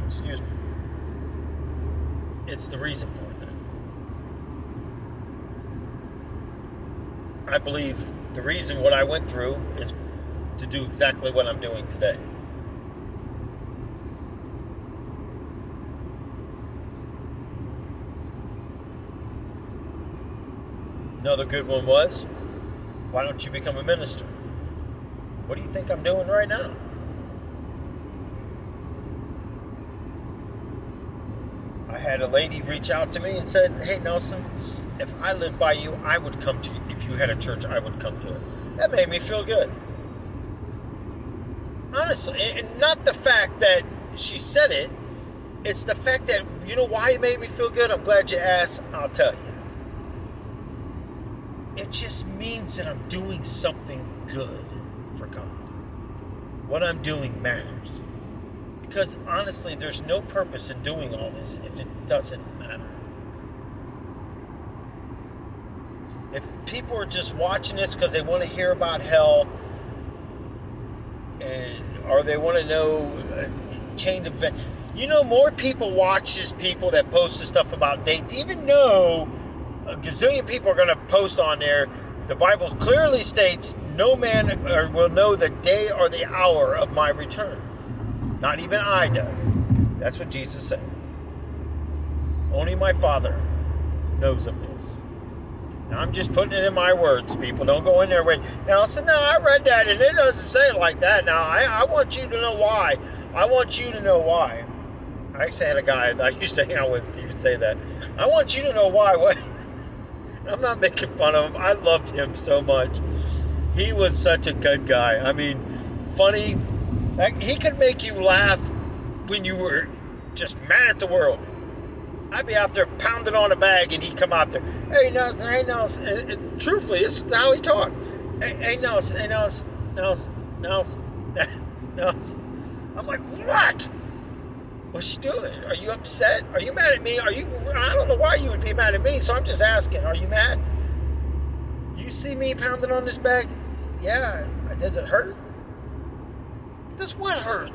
Excuse me. It's the reason for it then. I believe the reason what I went through is to do exactly what I'm doing today. Another good one was, why don't you become a minister? What do you think I'm doing right now? I had a lady reach out to me and said, hey Nelson, if I lived by you, I would come to you. If you had a church, I would come to it. That made me feel good. Honestly, and not the fact that she said it, it's the fact that, you know why it made me feel good? I'm glad you asked, I'll tell you. It just means that I'm doing something good for God. What I'm doing matters. Because honestly, there's no purpose in doing all this if it doesn't matter. If people are just watching this because they want to hear about hell, or they want to know chain event. You know, more people watch these people that post the stuff about dates, even though a gazillion people are going to post on there. The Bible clearly states, no man will know the day or the hour of my return. Not even I does. That's what Jesus said. Only my Father knows of this. Now, I'm just putting it in my words, people. Don't go in there with, now, listen, no, I read that, and it doesn't say it like that. Now, I want you to know why. I want you to know why. I actually had a guy that I used to hang out with, he would say that. I want you to know why. What? I'm not making fun of him. I loved him so much. He was such a good guy. I mean, funny. He could make you laugh when you were just mad at the world. I'd be out there pounding on a bag, and he'd come out there. Hey, Nelson, hey, Nelson. And truthfully, this is how he talked. Hey, Nelson, hey, Nelson, Nelson, Nelson, Nelson. I'm like, what? What's she doing? Are you upset? Are you mad at me? I don't know why you would be mad at me, so I'm just asking. Are you mad? You see me pounding on this bag? Yeah. Does it hurt? Does what hurt?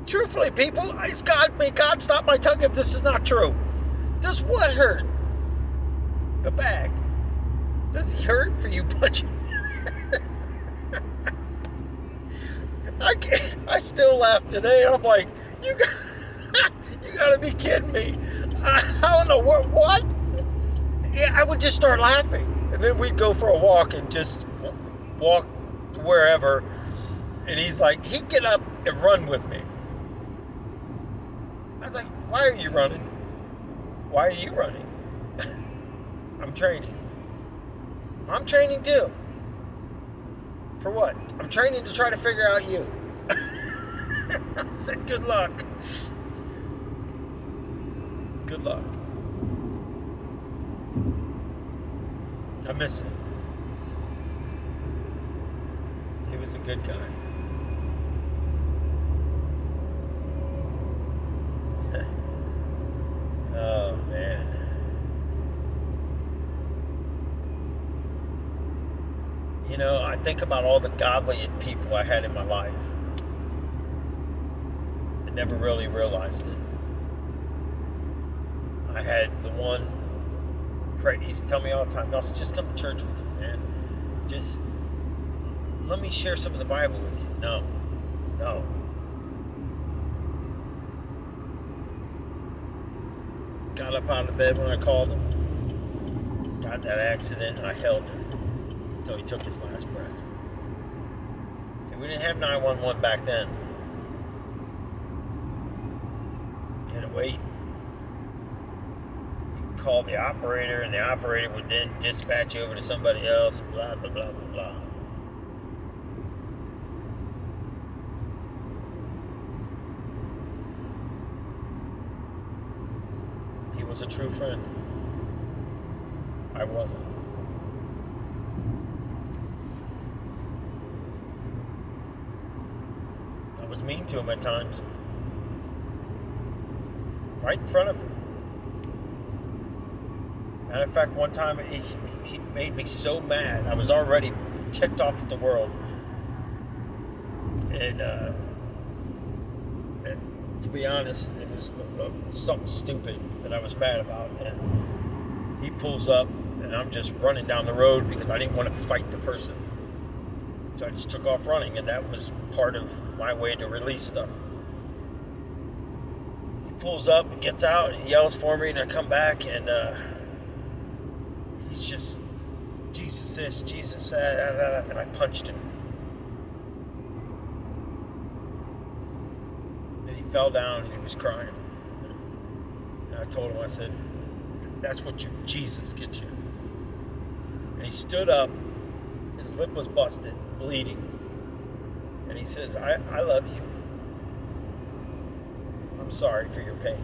Truthfully, people, it's God. May God stop my tongue if this is not true. Does what hurt? The bag. Does he hurt for you punching? I still laugh today. I'm like, you gotta be kidding me. I don't know what? Yeah, I would just start laughing. And then we'd go for a walk and just walk to wherever. And he's like, he'd get up and run with me. I was like, why are you running? Why are you running? I'm training. I'm training too. For what? I'm training to try to figure out you. I said, good luck. Good luck. I miss him. He was a good guy. Oh, man. You know, I think about all the godly people I had in my life. I never really realized it. I had the one, he used to tell me all the time, Nelson, just come to church with you, man. Just let me share some of the Bible with you. No. Got up out of bed when I called him. Got in that accident and I held him until he took his last breath. See, we didn't have 911 back then. You had to wait. You could call the operator and the operator would then dispatch you over to somebody else and blah, blah, blah, blah, blah. Was a true friend. I wasn't. I was mean to him at times. Right in front of him. Matter of fact, one time he made me so mad. I was already ticked off at the world. And to be honest, it was something stupid that I was mad about, and he pulls up and I'm just running down the road because I didn't want to fight the person, so I just took off running, and that was part of my way to release stuff. He pulls up and gets out and he yells for me, and I come back and he's just, Jesus this, Jesus that, and I punched him. Fell down and he was crying. And I told him, I said, that's what your Jesus gets you. And he stood up, his lip was busted, bleeding. And he says, I love you. I'm sorry for your pain.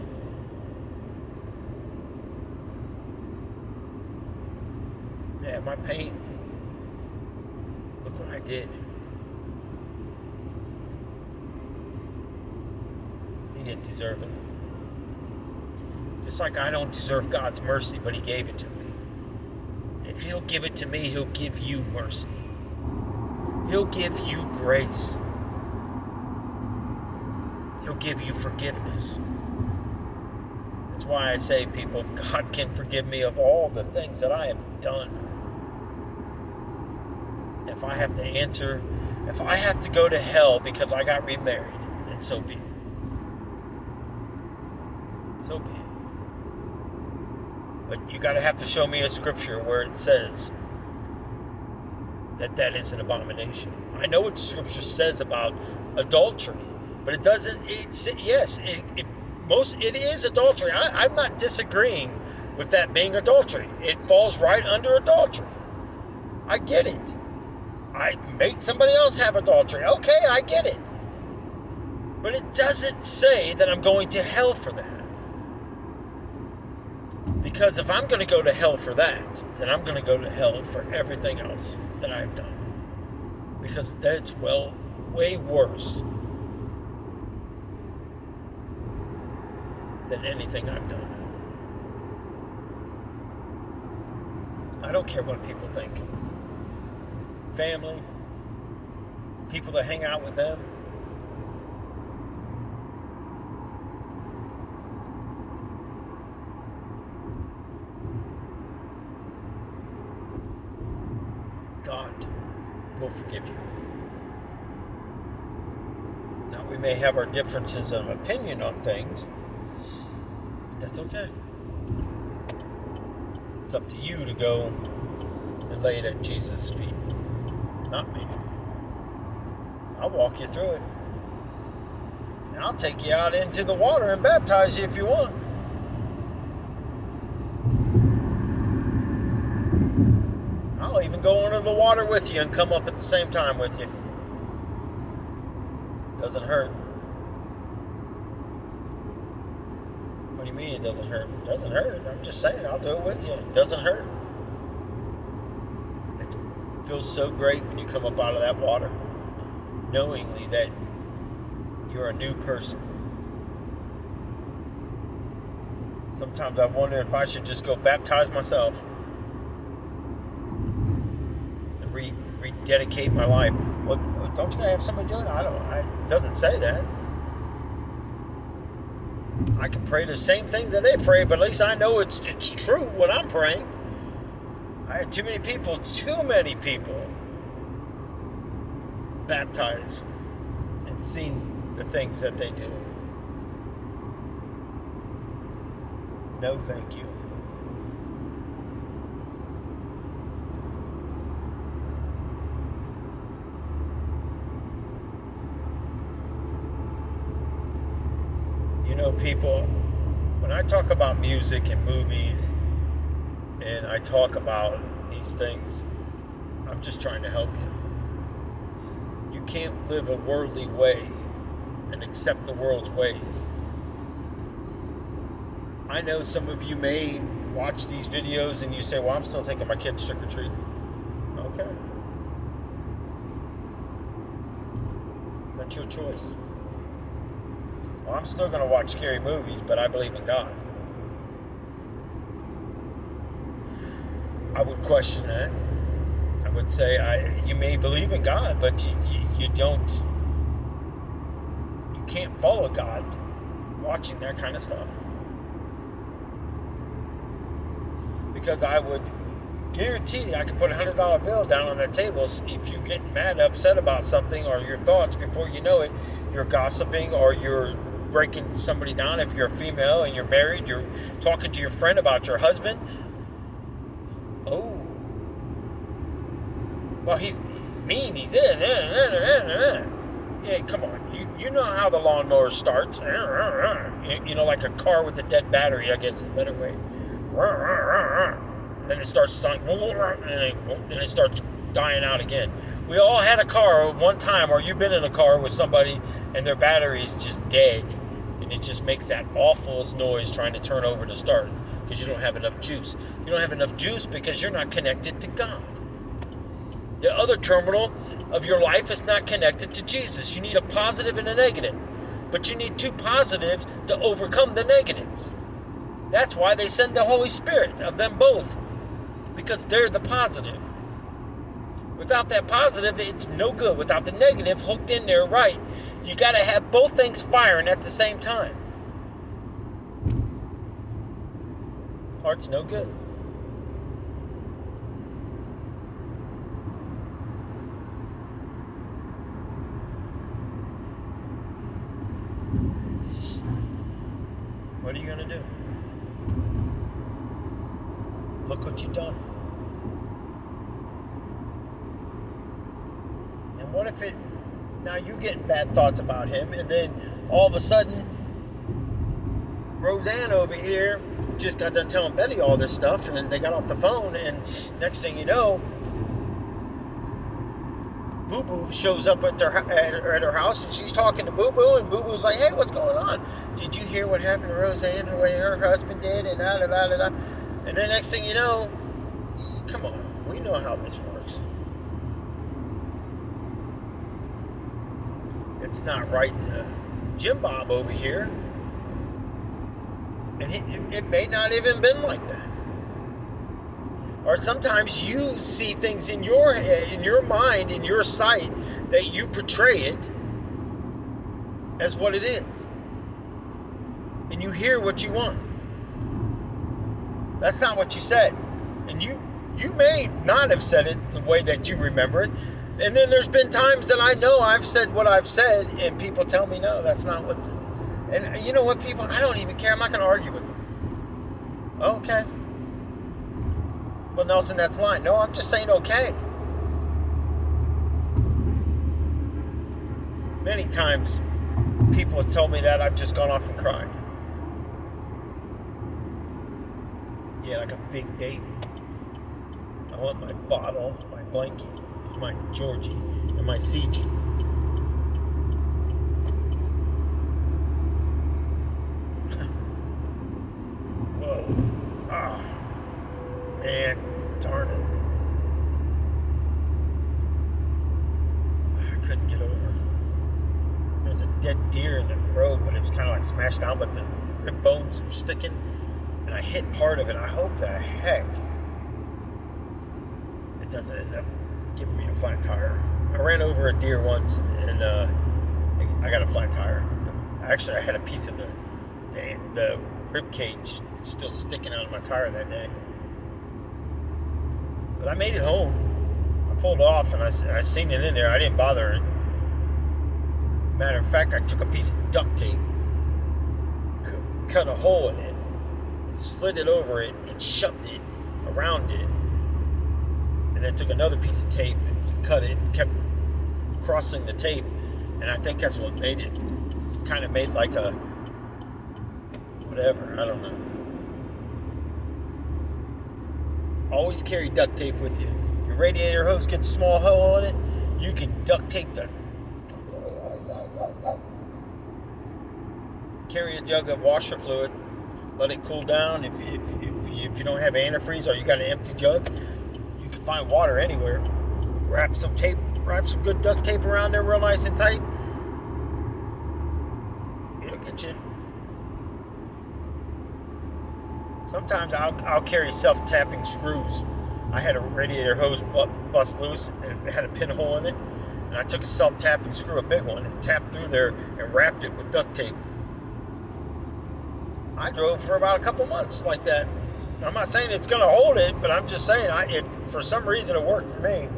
Yeah, my pain. Look what I did. He didn't deserve it. Just like I don't deserve God's mercy, but he gave it to me. If he'll give it to me, he'll give you mercy. He'll give you grace. He'll give you forgiveness. That's why I say, people, God can forgive me of all the things that I have done. If I have to answer, if I have to go to hell because I got remarried, then so be it. So be it. But you gotta have to show me a scripture where it says that is an abomination. I know what the scripture says about adultery, but it doesn't. It is adultery. I'm not disagreeing with that being adultery. It falls right under adultery. I get it. I made somebody else have adultery. Okay, I get it. But it doesn't say that I'm going to hell for that. Because if I'm going to go to hell for that, then I'm going to go to hell for everything else that I've done. Because that's, way worse than anything I've done. I don't care what people think. Family, people that hang out with them, God will forgive you. Now, we may have our differences of opinion on things, but that's okay. It's up to you to go and lay it at Jesus' feet, not me. I'll walk you through it. And I'll take you out into the water and baptize you if you want. I'll even go under the water with you and come up at the same time with you. Doesn't hurt. What do you mean it doesn't hurt? It doesn't hurt. I'm just saying, I'll do it with you. It doesn't hurt. feels so great when you come up out of that water, knowingly that you're a new person. Sometimes I wonder if I should just go baptize myself and rededicate my life. Well, don't you gotta have somebody do it? It doesn't say that. I can pray the same thing that they pray, but at least I know it's true when I'm praying. I had too many people baptized and seen the things that they do. No, thank you. You know, people, when I talk about music and movies, and I talk about these things, I'm just trying to help you. You can't live a worldly way and accept the world's ways. I know some of you may watch these videos and you say, well, I'm still taking my kids trick or treat. Okay. That's your choice. Well, I'm still going to watch scary movies, but I believe in God. I would question that. I would say, you may believe in God, but you can't follow God watching that kind of stuff. Because I would guarantee you I could put a $100 bill down on their tables. If you get mad, upset about something, or your thoughts, before you know it, you're gossiping, or you're breaking somebody down. If you're a female and you're married, you're talking to your friend about your husband. Oh, well, he's mean. He's in. Yeah, come on. You know how the lawnmower starts. You know, like a car with a dead battery, I guess is a better way. Then it starts sounding, and it starts dying out again. We all had a car at one time, or you've been in a car with somebody and their battery is just dead, and it just makes that awful noise trying to turn over to start because you don't have enough juice. You don't have enough juice because you're not connected to God. The other terminal of your life is not connected to Jesus. You need a positive and a negative, but you need two positives to overcome the negatives. That's why they send the Holy Spirit of them both, because they're the positive. Without that positive, it's no good. Without the negative hooked in there right, you got to have both things firing at the same time. Heart's no good. What are you going to do? Look what you've done. And what if now you're getting bad thoughts about him, and then all of a sudden, Roseanne over here just got done telling Betty all this stuff, and they got off the phone, and next thing you know, Boo Boo shows up at her house, and she's talking to Boo Boo, and Boo Boo's like, hey, what's going on? Did you hear what happened to Roseanne, what her husband did, and da-da-da-da-da? And then next thing you know, come on, we know how this works. It's not right to Jim Bob over here. And it may not even been like that. Or sometimes you see things in your head, in your mind, in your sight, that you portray it as what it is. And you hear what you want. That's not what you said. And you may not have said it the way that you remember it. And then there's been times that I know I've said what I've said, and people tell me, no, that's not what... And you know what, people? I don't even care. I'm not going to argue with them. Okay. Well, Nelson, that's lying. No, I'm just saying okay. Many times, people have told me that, I've just gone off and cried. Yeah, like a big baby. I want my bottle, my blanket, my Georgie, and my CG. Whoa. Ah. Man, darn it. get over. There was a dead deer in the road, but it was kind of like smashed down, but the rib bones were sticking, and I hit part of it. I hope the heck it doesn't end up giving me a flat tire. I ran over a deer once, and I got a flat tire. Actually, I had a piece of the rib cage still sticking out of my tire that day. But I made it home. I pulled off, and I seen it in there. I didn't bother it. Matter of fact, I took a piece of duct tape, cut a hole in it, slid it over it, and shoved it around it. And then took another piece of tape and cut it, and kept crossing the tape. And I think that's what made it. Kind of made like a whatever, I don't know. Always carry duct tape with you. If your radiator hose gets a small hole on it, you can duct tape that. Carry a jug of washer fluid, let it cool down. If you don't have antifreeze or you got an empty jug, you can find water anywhere. Wrap some good duct tape around there real nice and tight. It'll get you. Sometimes I'll carry self-tapping screws. I had a radiator hose bust loose and it had a pinhole in it, and I took a self-tapping screw, a big one, and tapped through there and wrapped it with duct tape. I drove for about a couple months like that. I'm not saying it's going to hold it, but I'm just saying it for some reason it worked for me.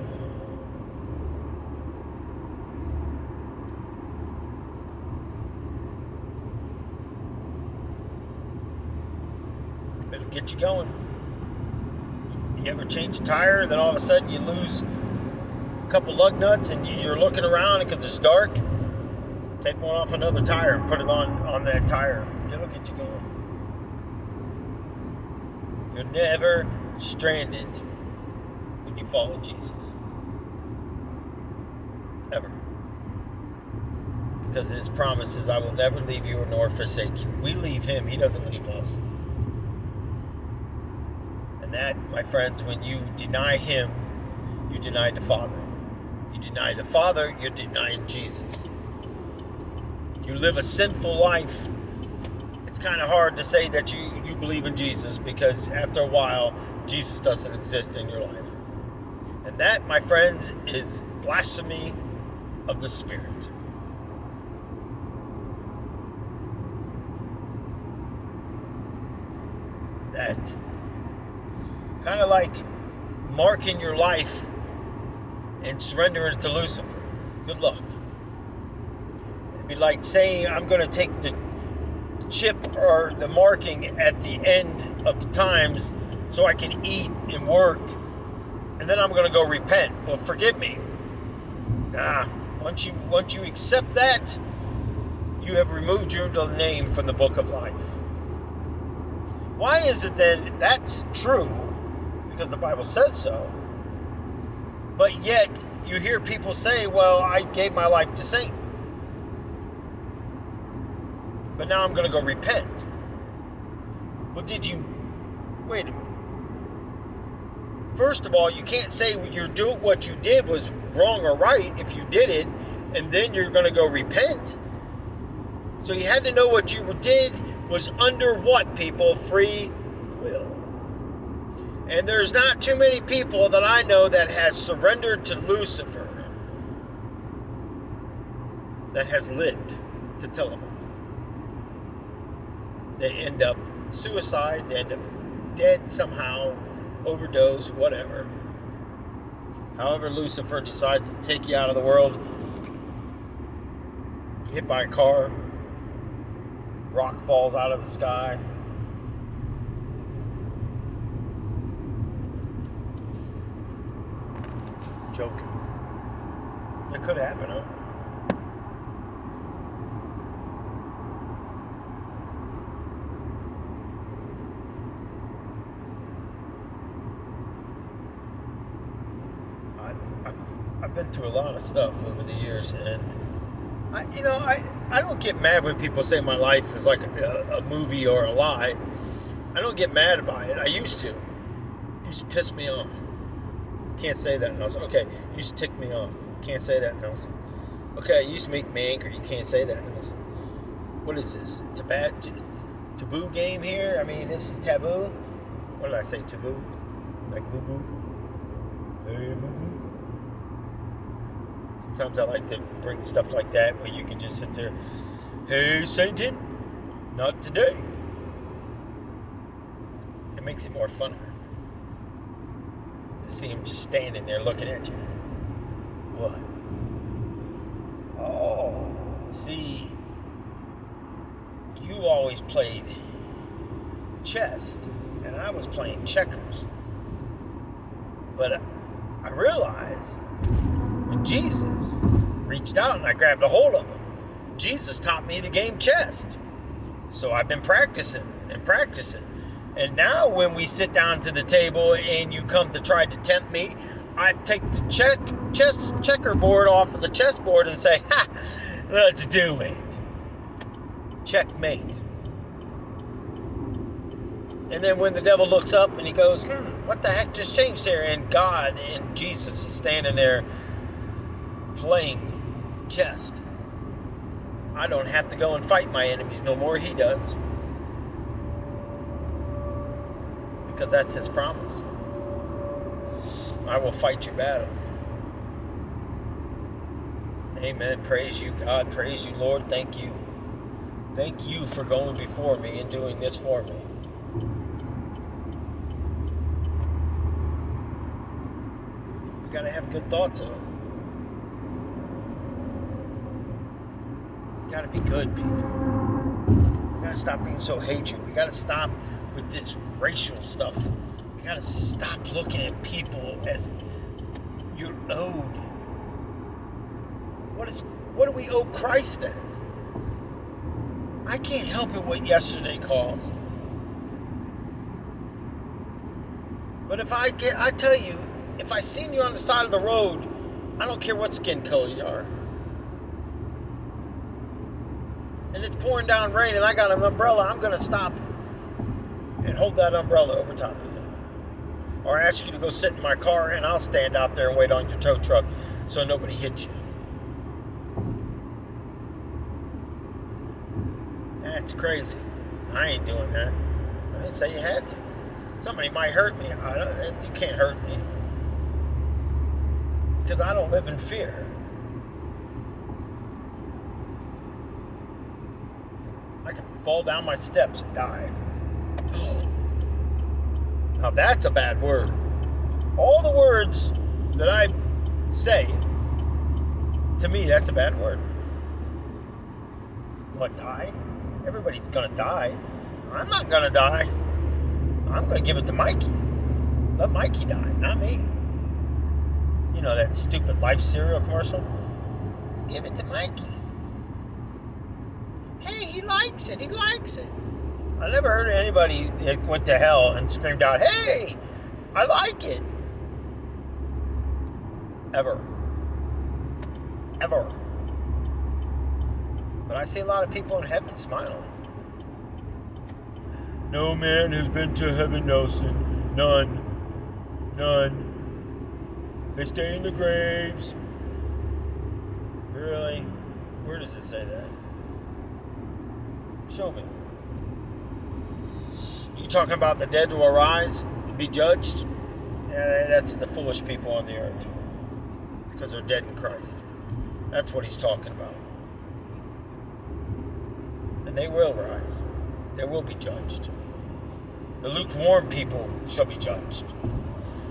It'll get you going. You ever change a tire and then all of a sudden you lose a couple lug nuts and you're looking around because it's dark? Take one off another tire and put it on that tire. It'll get you going. You're never stranded when you follow Jesus. Ever. Because his promise is, I will never leave you nor forsake you. We leave him, he doesn't leave us. And that, my friends, when you deny him, you deny the Father. You deny the Father, you're denying Jesus. You live a sinful life. It's kind of hard to say that you believe in Jesus, because after a while, Jesus doesn't exist in your life. And that, my friends, is blasphemy of the Spirit. That kind of like marking your life and surrendering it to Lucifer. Good luck. It'd be like saying, I'm going to take the chip or the marking at the end of the times so I can eat and work, and then I'm going to go repent. Well, forgive me. Once you accept that, you have removed your name from the book of life. Why is it then that's true? Because the Bible says so. But yet you hear people say, well, I gave my life to Satan, but now I'm going to go repent. Well, wait a minute. First of all, you can't say what you did was wrong or right if you did it, and then you're going to go repent. So you had to know what you did was under what, people? Free will. And there's not too many people that I know that has surrendered to Lucifer that has lived to tell about it. They end up suicide, they end up dead somehow, overdose, whatever. However Lucifer decides to take you out of the world, hit by a car, rock falls out of the sky. Joking. It could happen, huh? I've been through a lot of stuff over the years, and I don't get mad when people say my life is like a movie or a lie. I don't get mad by it. I used to. It used to piss me off. Can't say that, Nelson. Okay, you used to tick me off. Can't say that, Nelson. Okay, you used to make me angry. You can't say that now. What is this? It's a bad taboo game here? I mean, this is taboo? What did I say? Taboo? Like boo-boo? Hey, boo-boo. Sometimes I like to bring stuff like that where you can just sit there, hey, Satan, not today. It makes it more funner to see him just standing there looking at you. What? Oh, see, you always played chess, and I was playing checkers. But I realized when Jesus reached out and I grabbed a hold of him, Jesus taught me the game chess. So I've been practicing and practicing. And now when we sit down to the table and you come to try to tempt me, I take the checkerboard off of the chessboard and say, ha, let's do it. Checkmate. And then when the devil looks up and he goes, what the heck just changed there? And God and Jesus is standing there playing chess. I don't have to go and fight my enemies no more. He does. Because that's his promise. I will fight your battles. Amen. Praise you, God. Praise you, Lord. Thank you. Thank you for going before me and doing this for me. We got to have good thoughts of them. We got to be good people. We got to stop being so hatred. We got to stop with this racial stuff. We got to stop looking at people as you're owed. What do we owe Christ then? I can't help it what yesterday caused. But I tell you, if I seen you on the side of the road, I don't care what skin color you are. And it's pouring down rain and I got an umbrella, I'm going to stop and hold that umbrella over top of you. Or ask you to go sit in my car and I'll stand out there and wait on your tow truck so nobody hits you. That's crazy. I ain't doing that. I didn't say you had to. Somebody might hurt me. You can't hurt me. Because I don't live in fear. I can fall down my steps and die. Now that's a bad word. All the words that I say, to me, that's a bad word. What, die? Everybody's gonna die. I'm not gonna die. I'm gonna give it to Mikey. Let Mikey die, not me. You know that stupid Life cereal commercial? Give it to Mikey. Hey, he likes it. He likes it. I never heard of anybody that went to hell and screamed out, hey, I like it. Ever. But I see a lot of people in heaven smiling. No man has been to heaven, Nelson. None. They stay in the graves. Really? Where does it say that? Show me. You talking about the dead will arise and be judged? Yeah, that's the foolish people on the earth. Because they're dead in Christ. That's what he's talking about. And they will rise. They will be judged. The lukewarm people shall be judged.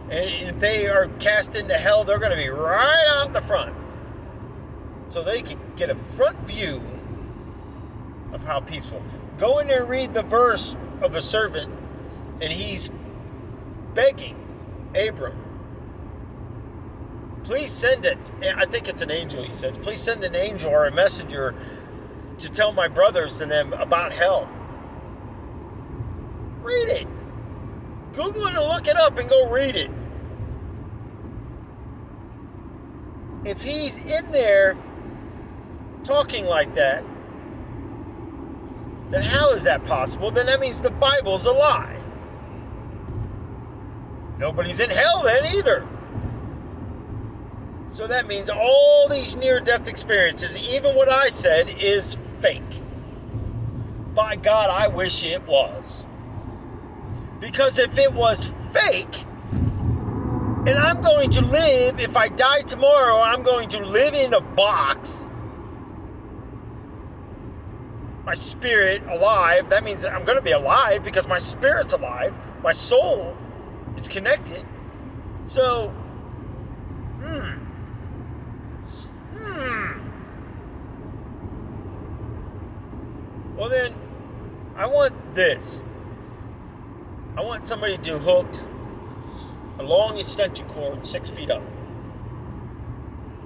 And if they are cast into hell, they're going to be right out in the front. So they can get a front view of how peaceful. Go in there and read the verse of the servant, and he's begging Abram, please send it. I think it's an angel, he says. Please send an angel or a messenger to tell my brothers and them about hell. Read it. Google it and look it up and go read it. If he's in there talking like that, then how is that possible? Then that means the Bible's a lie. Nobody's in hell then either. So that means all these near-death experiences, even what I said, is fake. By God, I wish it was. Because if it was fake, and I'm going to live, if I die tomorrow, I'm going to live in a box. My spirit alive, that means I'm going to be alive because my spirit's alive. My soul is connected. So, Well then, I want this. I want somebody to hook a long extension cord 6 feet up.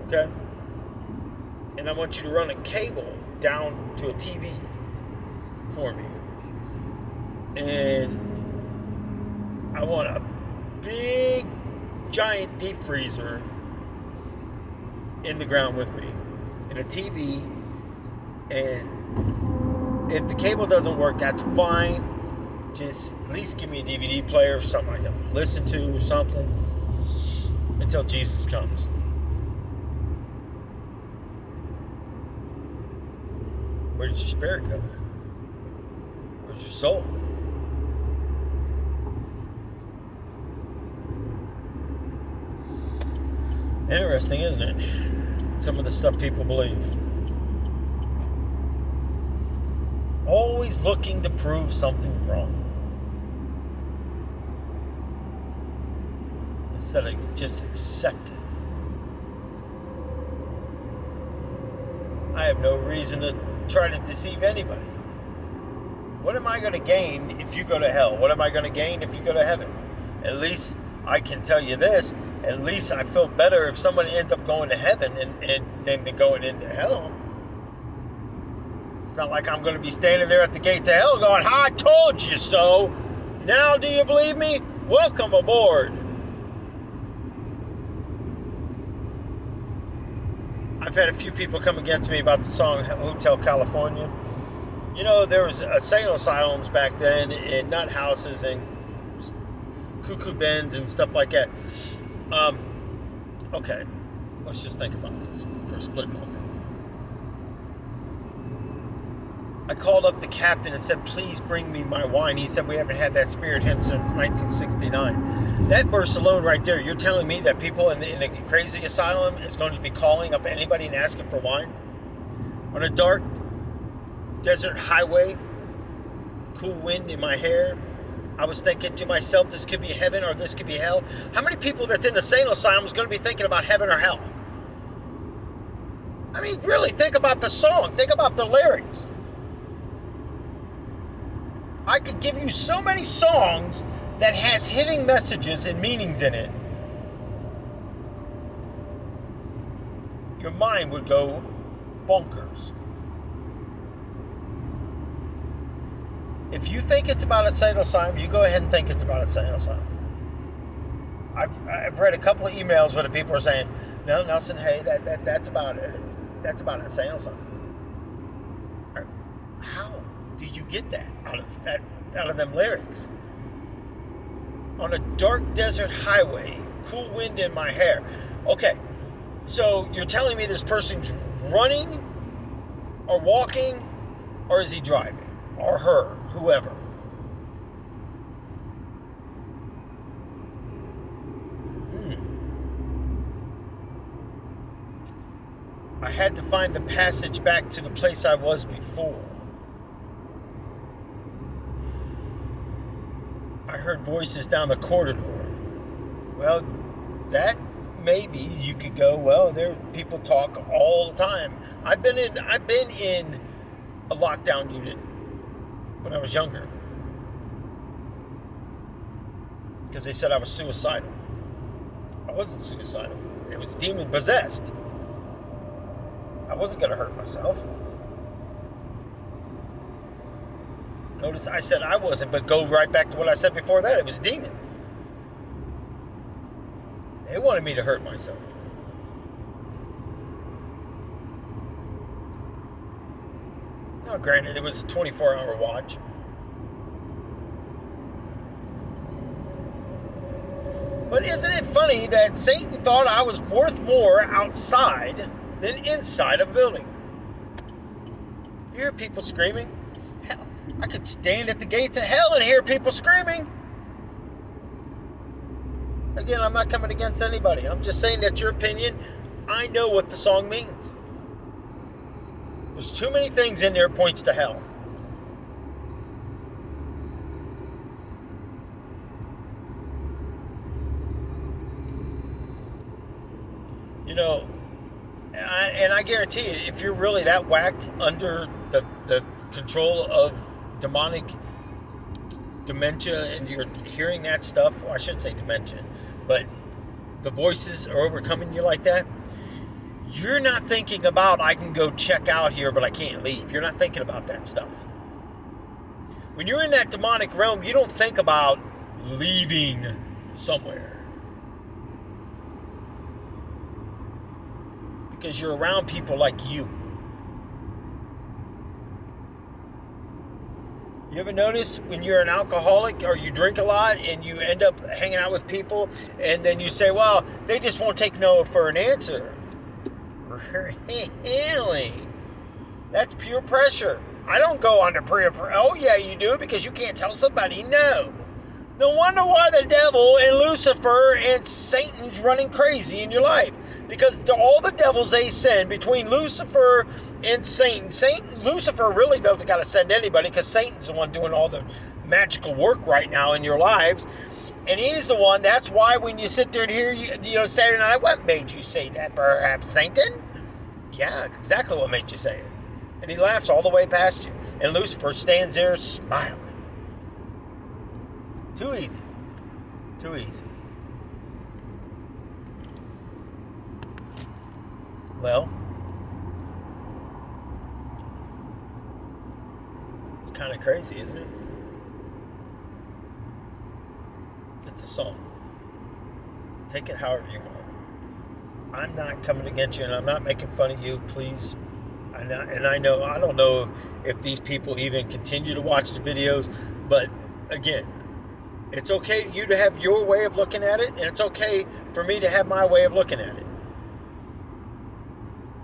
Okay? And I want you to run a cable down to a TV for me. And I want a big, giant deep freezer in the ground with me. And a TV. And if the cable doesn't work, that's fine. Just at least give me a DVD player or something I can listen to or something until Jesus comes. Where did your spirit go? Where's your soul? Interesting, isn't it? Some of the stuff people believe. Always looking to prove something wrong. Instead of just accept it. I have no reason to try to deceive anybody. What am I going to gain if you go to hell? What am I going to gain if you go to heaven? At least I can tell you this. At least I feel better if someone ends up going to heaven and then going into hell. It's not like I'm going to be standing there at the gates of hell going, I told you so. Now do you believe me? Welcome aboard. I've had a few people come against me about the song Hotel California. You know, there was insane asylums back then and nut houses and cuckoo bends and stuff like that. Okay, let's just think about this for a split moment. I called up the captain and said, please bring me my wine. He said, we haven't had that spirit hen since 1969. That verse alone right there, you're telling me that people in the crazy asylum is going to be calling up anybody and asking for wine? On a dark desert highway, cool wind in my hair, I was thinking to myself, this could be heaven or this could be hell. How many people that's in the insane asylum is going to be thinking about heaven or hell? I mean, really, think about the song. Think about the lyrics. I could give you so many songs that has hidden messages and meanings in it. Your mind would go bonkers. If you think it's about a insane asylum, you go ahead and think it's about a insane asylum. I've read a couple of emails where the people are saying, no, Nelson, hey, that's about it. That's about an insane asylum. How do you get that out of them lyrics? On a dark desert highway, cool wind in my hair. Okay, so you're telling me this person's running or walking, or is he driving? Or her, whoever. I had to find the passage back to the place I was before. I heard voices down the corridor. Well, that maybe you could go, well, there people talk all the time. I've been in a lockdown unit when I was younger, because they said I was suicidal. I wasn't suicidal. It was demon possessed. I wasn't going to hurt myself. Notice I said I wasn't, but go right back to what I said before that. It was demons. They wanted me to hurt myself. Now, granted, it was a 24-hour watch. But isn't it funny that Satan thought I was worth more outside than inside of a building? You hear people screaming? Hell, I could stand at the gates of hell and hear people screaming. Again, I'm not coming against anybody. I'm just saying that's your opinion. I know what the song means. There's too many things in there points to hell. You know, and I guarantee you, if you're really that whacked under the control of demonic dementia and you're hearing that stuff, well, I shouldn't say dementia, but the voices are overcoming you like that, you're not thinking about, I can go check out here, but I can't leave. You're not thinking about that stuff. When you're in that demonic realm, you don't think about leaving somewhere. Because you're around people like you. You ever notice when you're an alcoholic or you drink a lot and you end up hanging out with people and then you say, well, they just won't take no for an answer? Really? That's pure pressure. I don't go under peer pressure. Oh, yeah, you do, because you can't tell somebody no. No wonder why the devil and Lucifer and Satan's running crazy in your life. Because all the devils they send between Lucifer and Satan, Lucifer really doesn't got to send anybody, because Satan's the one doing all the magical work right now in your lives. And he's the one, that's why when you sit there and hear, Saturday night, what made you say that, perhaps, Satan? Yeah, exactly what made you say it. And he laughs all the way past you. And Lucifer stands there smiling. Too easy. Too easy. Well, it's kind of crazy, isn't it? It's a song. Take it however you want. I'm not coming against you, and I'm not making fun of you, please. And I know, I don't know if these people even continue to watch the videos, but again, it's okay you to have your way of looking at it, and it's okay for me to have my way of looking at it.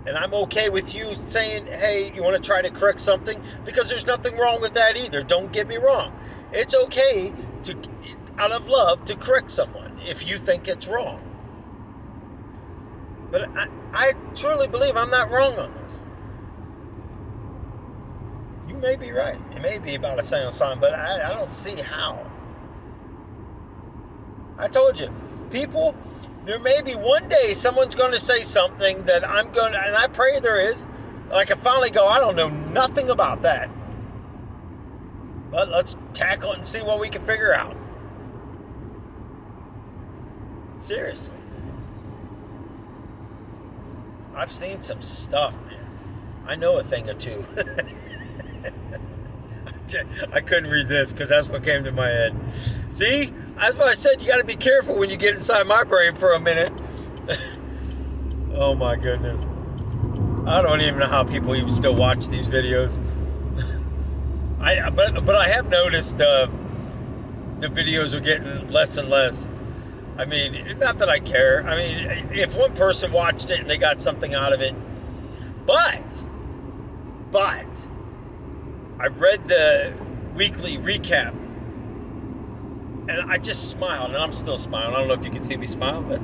And I'm okay with you saying, hey, you want to try to correct something, because there's nothing wrong with that either. Don't get me wrong. It's okay to, out of love, to correct someone if you think it's wrong. But I truly believe I'm not wrong on this. You may be right. It may be about a sound sign, but I don't see how. I told you, people, there may be one day someone's going to say something that I'm going to, and I pray there is, and I can finally go, I don't know nothing about that. But let's tackle it and see what we can figure out. Seriously. I've seen some stuff, man. I know a thing or two. I couldn't resist, because that's what came to my head. See? That's what I said. You got to be careful when you get inside my brain for a minute. Oh my goodness. I don't even know how people even still watch these videos. But I have noticed the videos are getting less and less. I mean, not that I care. I mean, if one person watched it and they got something out of it. But I read the weekly recap, and I just smiled, and I'm still smiling. I don't know if you can see me smile, but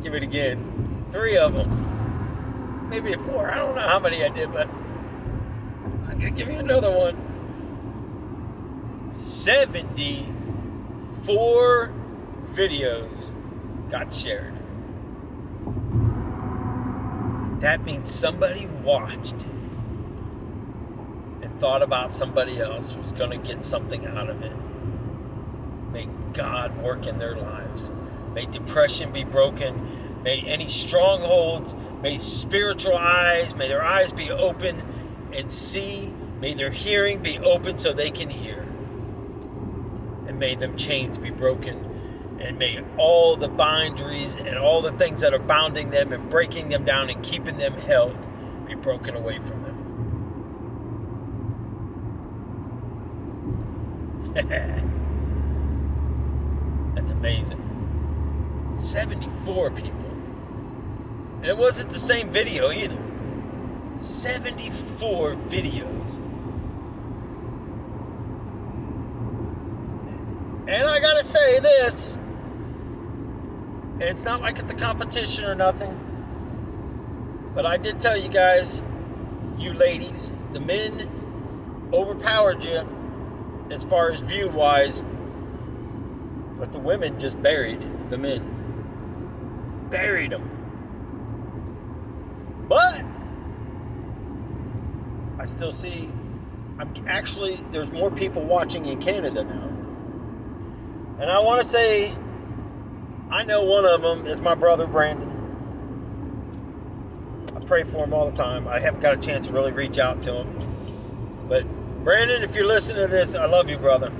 give it again. 3 of them, maybe 4. I don't know how many I did, but I'm gonna give you another one. 74 videos got shared. That means somebody watched it and thought about somebody else was going to get something out of it. May God work in their lives. May depression be broken. May any strongholds, may spiritual eyes, may their eyes be open and see. May their hearing be open so they can hear. And may them chains be broken. And may all the boundaries and all the things that are bounding them and breaking them down and keeping them held be broken away from them. That's amazing. 74 people. And it wasn't the same video either. 74 videos. And I gotta say this, and it's not like it's a competition or nothing, but I did tell you guys, you ladies, the men overpowered you as far as view-wise, but the women just buried the men. Buried them. But I still see, there's more people watching in Canada now. And I want to say, I know one of them is my brother, Brandon. I pray for him all the time. I haven't got a chance to really reach out to him. But Brandon, if you're listening to this, I love you, brother.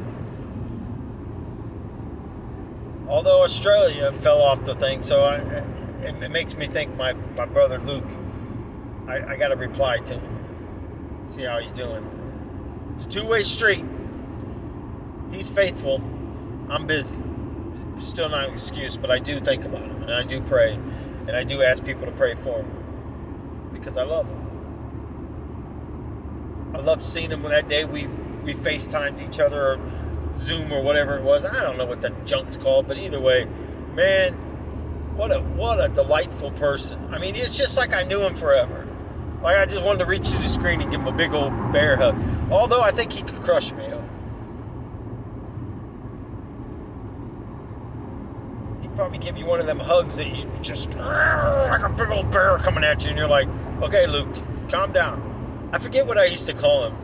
Although Australia fell off the thing, so it makes me think my brother Luke, I got to reply to him. See how he's doing. It's a two-way street. He's faithful. I'm busy. Still not an excuse, but I do think about him, and I do pray, and I do ask people to pray for him because I love him. I loved seeing him that day we FaceTimed each other or Zoom or whatever it was. I don't know what that junk's called, but either way, man, what a delightful person. I mean, it's just like I knew him forever. Like I just wanted to reach to the screen and give him a big old bear hug. Although I think he could crush me. Probably give you one of them hugs that you just like a big old bear coming at you, and you're like, okay, Luke, calm down. I forget what I used to call him,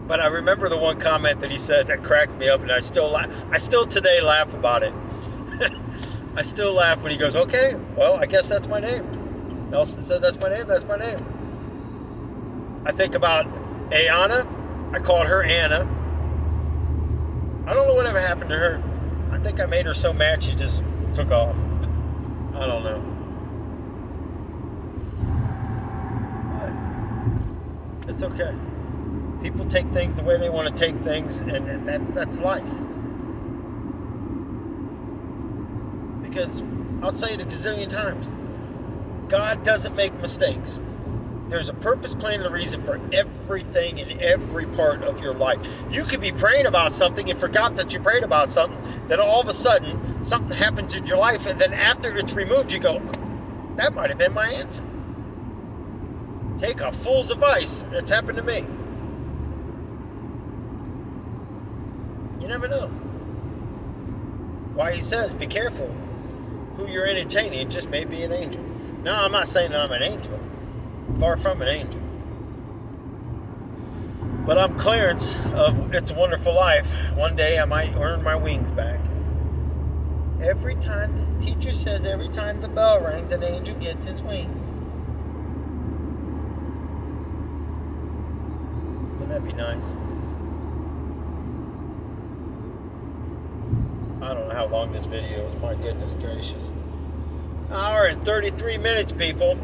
but I remember the one comment that he said that cracked me up, and I still today laugh about it. I still laugh when he goes, okay, well, I guess that's my name. Nelson said that's my name. I think about Ayana. I called her Anna. I don't know whatever happened to her. I think I made her so mad she just took off. I don't know. But it's okay. People take things the way they want to take things, and that's life. Because I'll say it a gazillion times. God doesn't make mistakes. There's a purpose, plan, and a reason for everything in every part of your life. You could be praying about something and forgot that you prayed about something. Then all of a sudden, something happens in your life, and then after it's removed, you go, that might have been my answer. Take a fool's advice. It's happened to me. You never know. Why he says, be careful who you're entertaining. It just may be an angel. Now, I'm not saying that I'm an angel. Far from an angel. But I'm Clarence of It's a Wonderful Life. One day I might earn my wings back. Every time the teacher says, every time the bell rings, an angel gets his wings. Wouldn't that be nice? I don't know how long this video is. My goodness gracious. An hour and 33 minutes, people.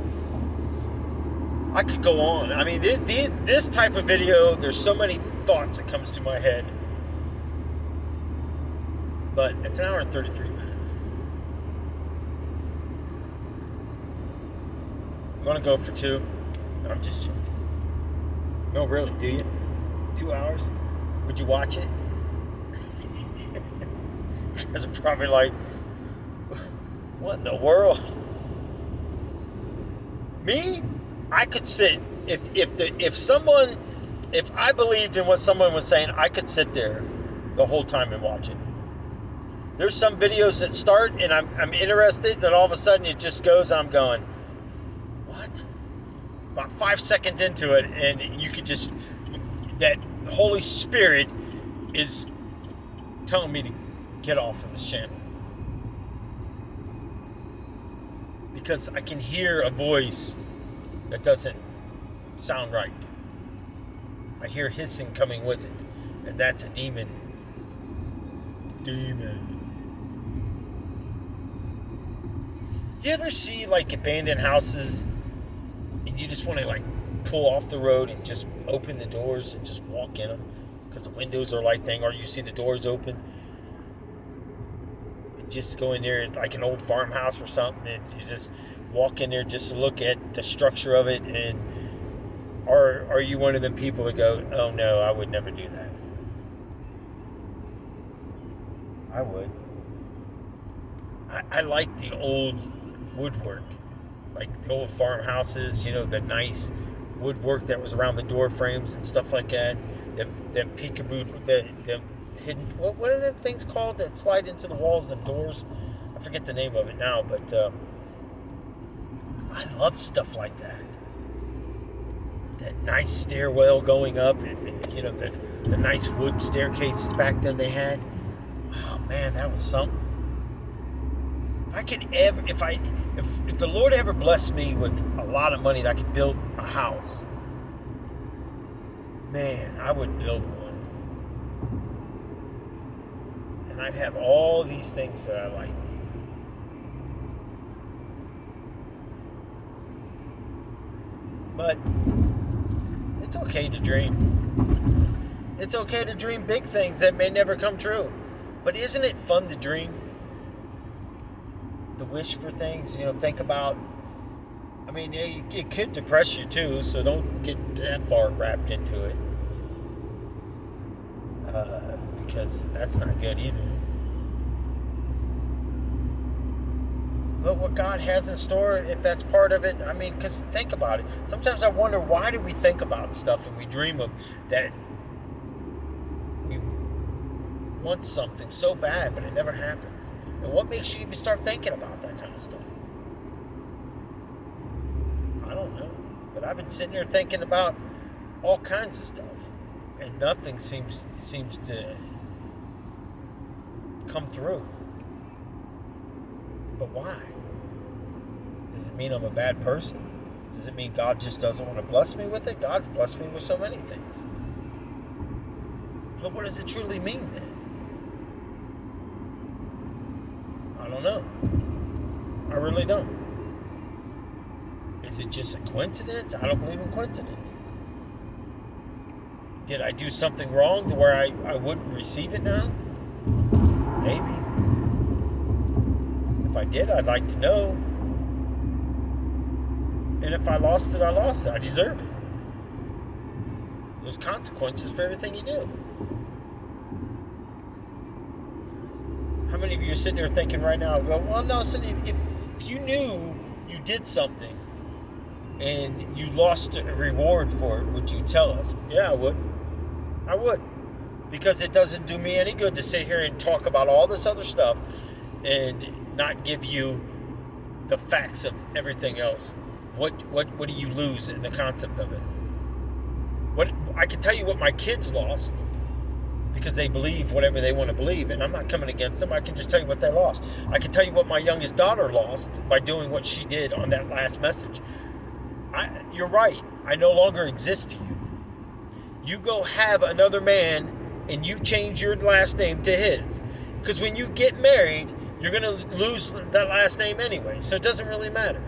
I could go on. I mean, this type of video, there's so many thoughts that comes to my head. But it's an hour and 33 minutes. You want to go for 2? No, I'm just joking. No, really, do you? 2 hours? Would you watch it? You guys are probably like, what in the world? Me? I could sit, if I believed in what someone was saying, I could sit there the whole time and watch it. There's some videos that start and I'm interested, then all of a sudden it just goes and I'm going, what? About 5 seconds into it, and you could just, that Holy Spirit is telling me to get off of this channel. Because I can hear a voice that doesn't sound right. I hear hissing coming with it, and that's a demon. You ever see like abandoned houses and you just want to like pull off the road and just open the doors and just walk in them? because the windows are like thing, or you see the doors open. Just go in there like an old farmhouse or something, and you just walk in there just to look at the structure of it. And are you one of them people that go, oh no, I would never do that? I would. I like the old woodwork, like the old farmhouses, the nice woodwork that was around the door frames and stuff like that. The peekaboo, the hidden, what are them things called that slide into the walls and doors? I forget the name of it now, but I loved stuff like that. That nice stairwell going up, and the nice wood staircases back then they had. Oh man, that was something. If the Lord ever blessed me with a lot of money that I could build a house, man, I would build one. And I'd have all these things that I like. But it's okay to dream. It's okay to dream big things that may never come true. But isn't it fun to dream? To wish for things, think about. I mean, it could depress you too, so don't get that far wrapped into it. Because that's not good either. But what God has in store, if that's part of it, I mean, because think about it. Sometimes I wonder, why do we think about stuff and we dream of that? We want something so bad, but it never happens. And what makes you even start thinking about that kind of stuff? I don't know. But I've been sitting there thinking about all kinds of stuff. And nothing seems to come through. But why? Does it mean I'm a bad person? Does it mean God just doesn't want to bless me with it? God's blessed me with so many things. But what does it truly mean then? I don't know. I really don't. Is it just a coincidence? I don't believe in coincidences. Did I do something wrong to where I wouldn't receive it now? Maybe. If I did, I'd like to know. And if I lost it, I lost it. I deserve it. There's consequences for everything you do. How many of you are sitting there thinking right now, well, no, if you knew you did something and you lost a reward for it, would you tell us? Yeah, I would. I would. Because it doesn't do me any good to sit here and talk about all this other stuff and not give you the facts of everything else. What do you lose in the concept of it? What I can tell you what my kids lost, because they believe whatever they want to believe, and I'm not coming against them. I can just tell you what they lost. I can tell you what my youngest daughter lost by doing what she did on that last message. You're right. I no longer exist to you. You go have another man and you change your last name to his. Because when you get married, you're going to lose that last name anyway. So it doesn't really matter.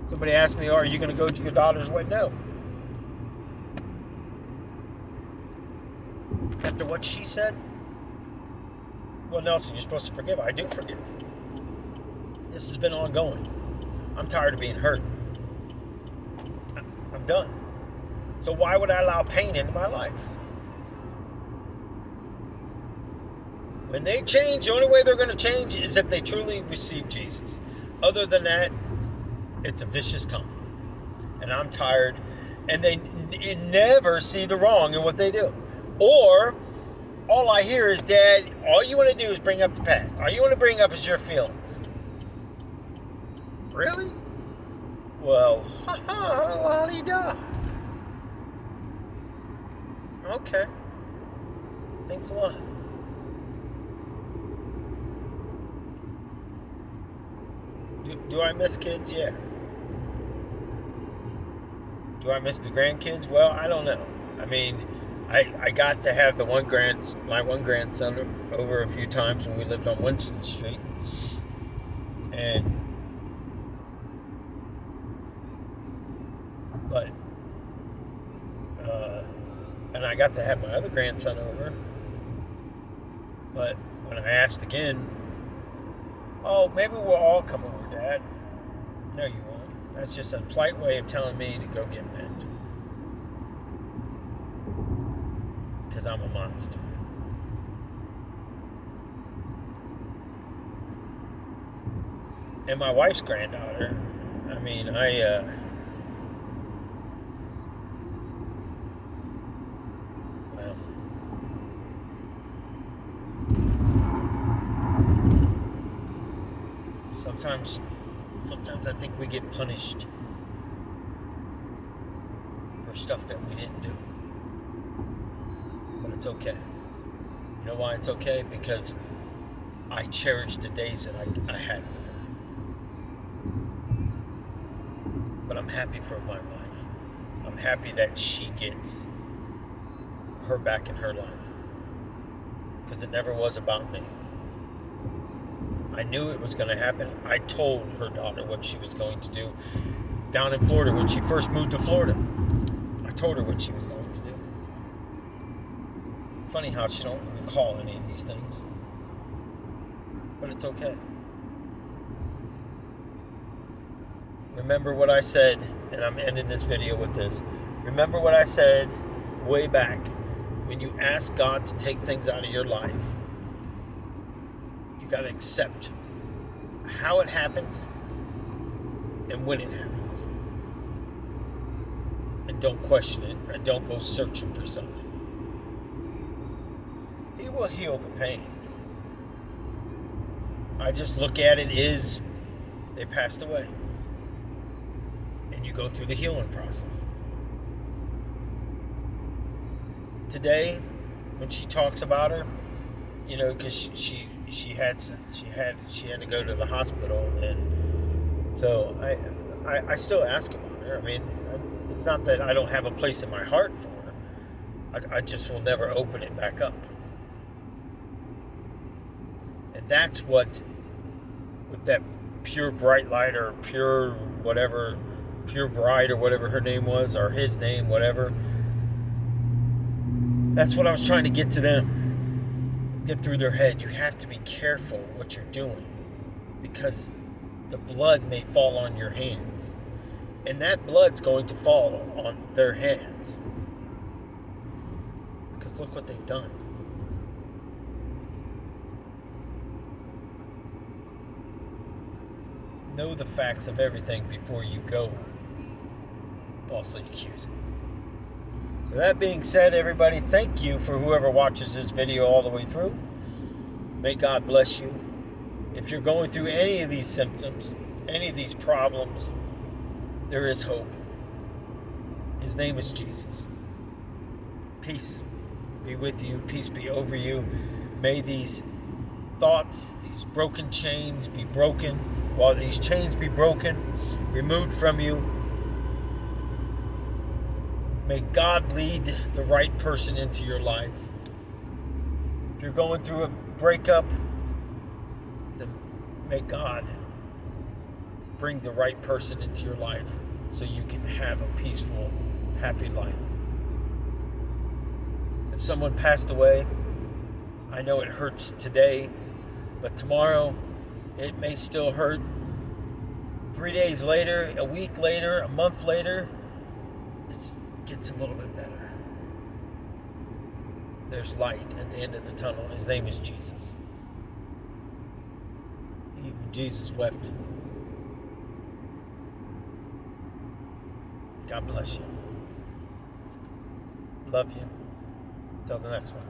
Somebody asked me, are you going to go to your daughter's wedding? No. After what she said? Well, Nelson, you're supposed to forgive. I do forgive. This has been ongoing. I'm tired of being hurt. I'm done. So why would I allow pain into my life? When they change, the only way they're going to change is if they truly receive Jesus. Other than that, it's a vicious tongue. And I'm tired. And they never see the wrong in what they do. Or, all I hear is, Dad, all you want to do is bring up the past. All you want to bring up is your feelings. Really? Well, la-di-da. Okay. Thanks a lot. Do I miss kids? Yeah. Do I miss the grandkids? Well, I don't know. I mean, I got to have my one grandson over a few times when we lived on Winston Street. But And I got to have my other grandson over. But when I asked again, oh, maybe we'll all come over, Dad. No, you won't. That's just a polite way of telling me to go get bent. Because I'm a monster. And my wife's granddaughter, I mean, well, sometimes I think we get punished for stuff that we didn't do. But it's okay. You know why it's okay? Because I cherish the days that I had with her. But I'm happy for my life. I'm happy that she gets her back in her life. Because it never was about me. I knew it was going to happen. I told her daughter what she was going to do down in Florida when she first moved to Florida. I told her what she was going to do. Funny how she don't recall any of these things. But it's okay. Remember what I said, and I'm ending this video with this. Remember what I said way back. When you ask God to take things out of your life, you got to accept how it happens and when it happens. And don't question it, and don't go searching for something. He will heal the pain. I just look at it as they passed away. And you go through the healing process. Today, when she talks about her, you know, because she had to go to the hospital, and so I still ask about her. I mean, it's not that I don't have a place in my heart for her. I just will never open it back up. And that's what, with that pure bright light, or pure whatever, pure bride, or whatever her name was, or his name, whatever. That's what I was trying to get to them. Get through their head. You have to be careful what you're doing, because the blood may fall on your hands. And that blood's going to fall on their hands. Because look what they've done. Know the facts of everything before you go falsely accusing. So that being said, everybody, thank you for whoever watches this video all the way through. May God bless you. If you're going through any of these symptoms, any of these problems, there is hope. His name is Jesus. Peace be with you. Peace be over you. May these thoughts, these broken chains be broken. While these chains be broken, removed from you, may God lead the right person into your life. If you're going through a breakup, then may God bring the right person into your life so you can have a peaceful, happy life. If someone passed away, I know it hurts today, but tomorrow it may still hurt. 3 days later, a week later, a month later, it gets a little bit better. There's light at the end of the tunnel. His name is Jesus. Even Jesus wept. God bless you. Love you. Until the next one.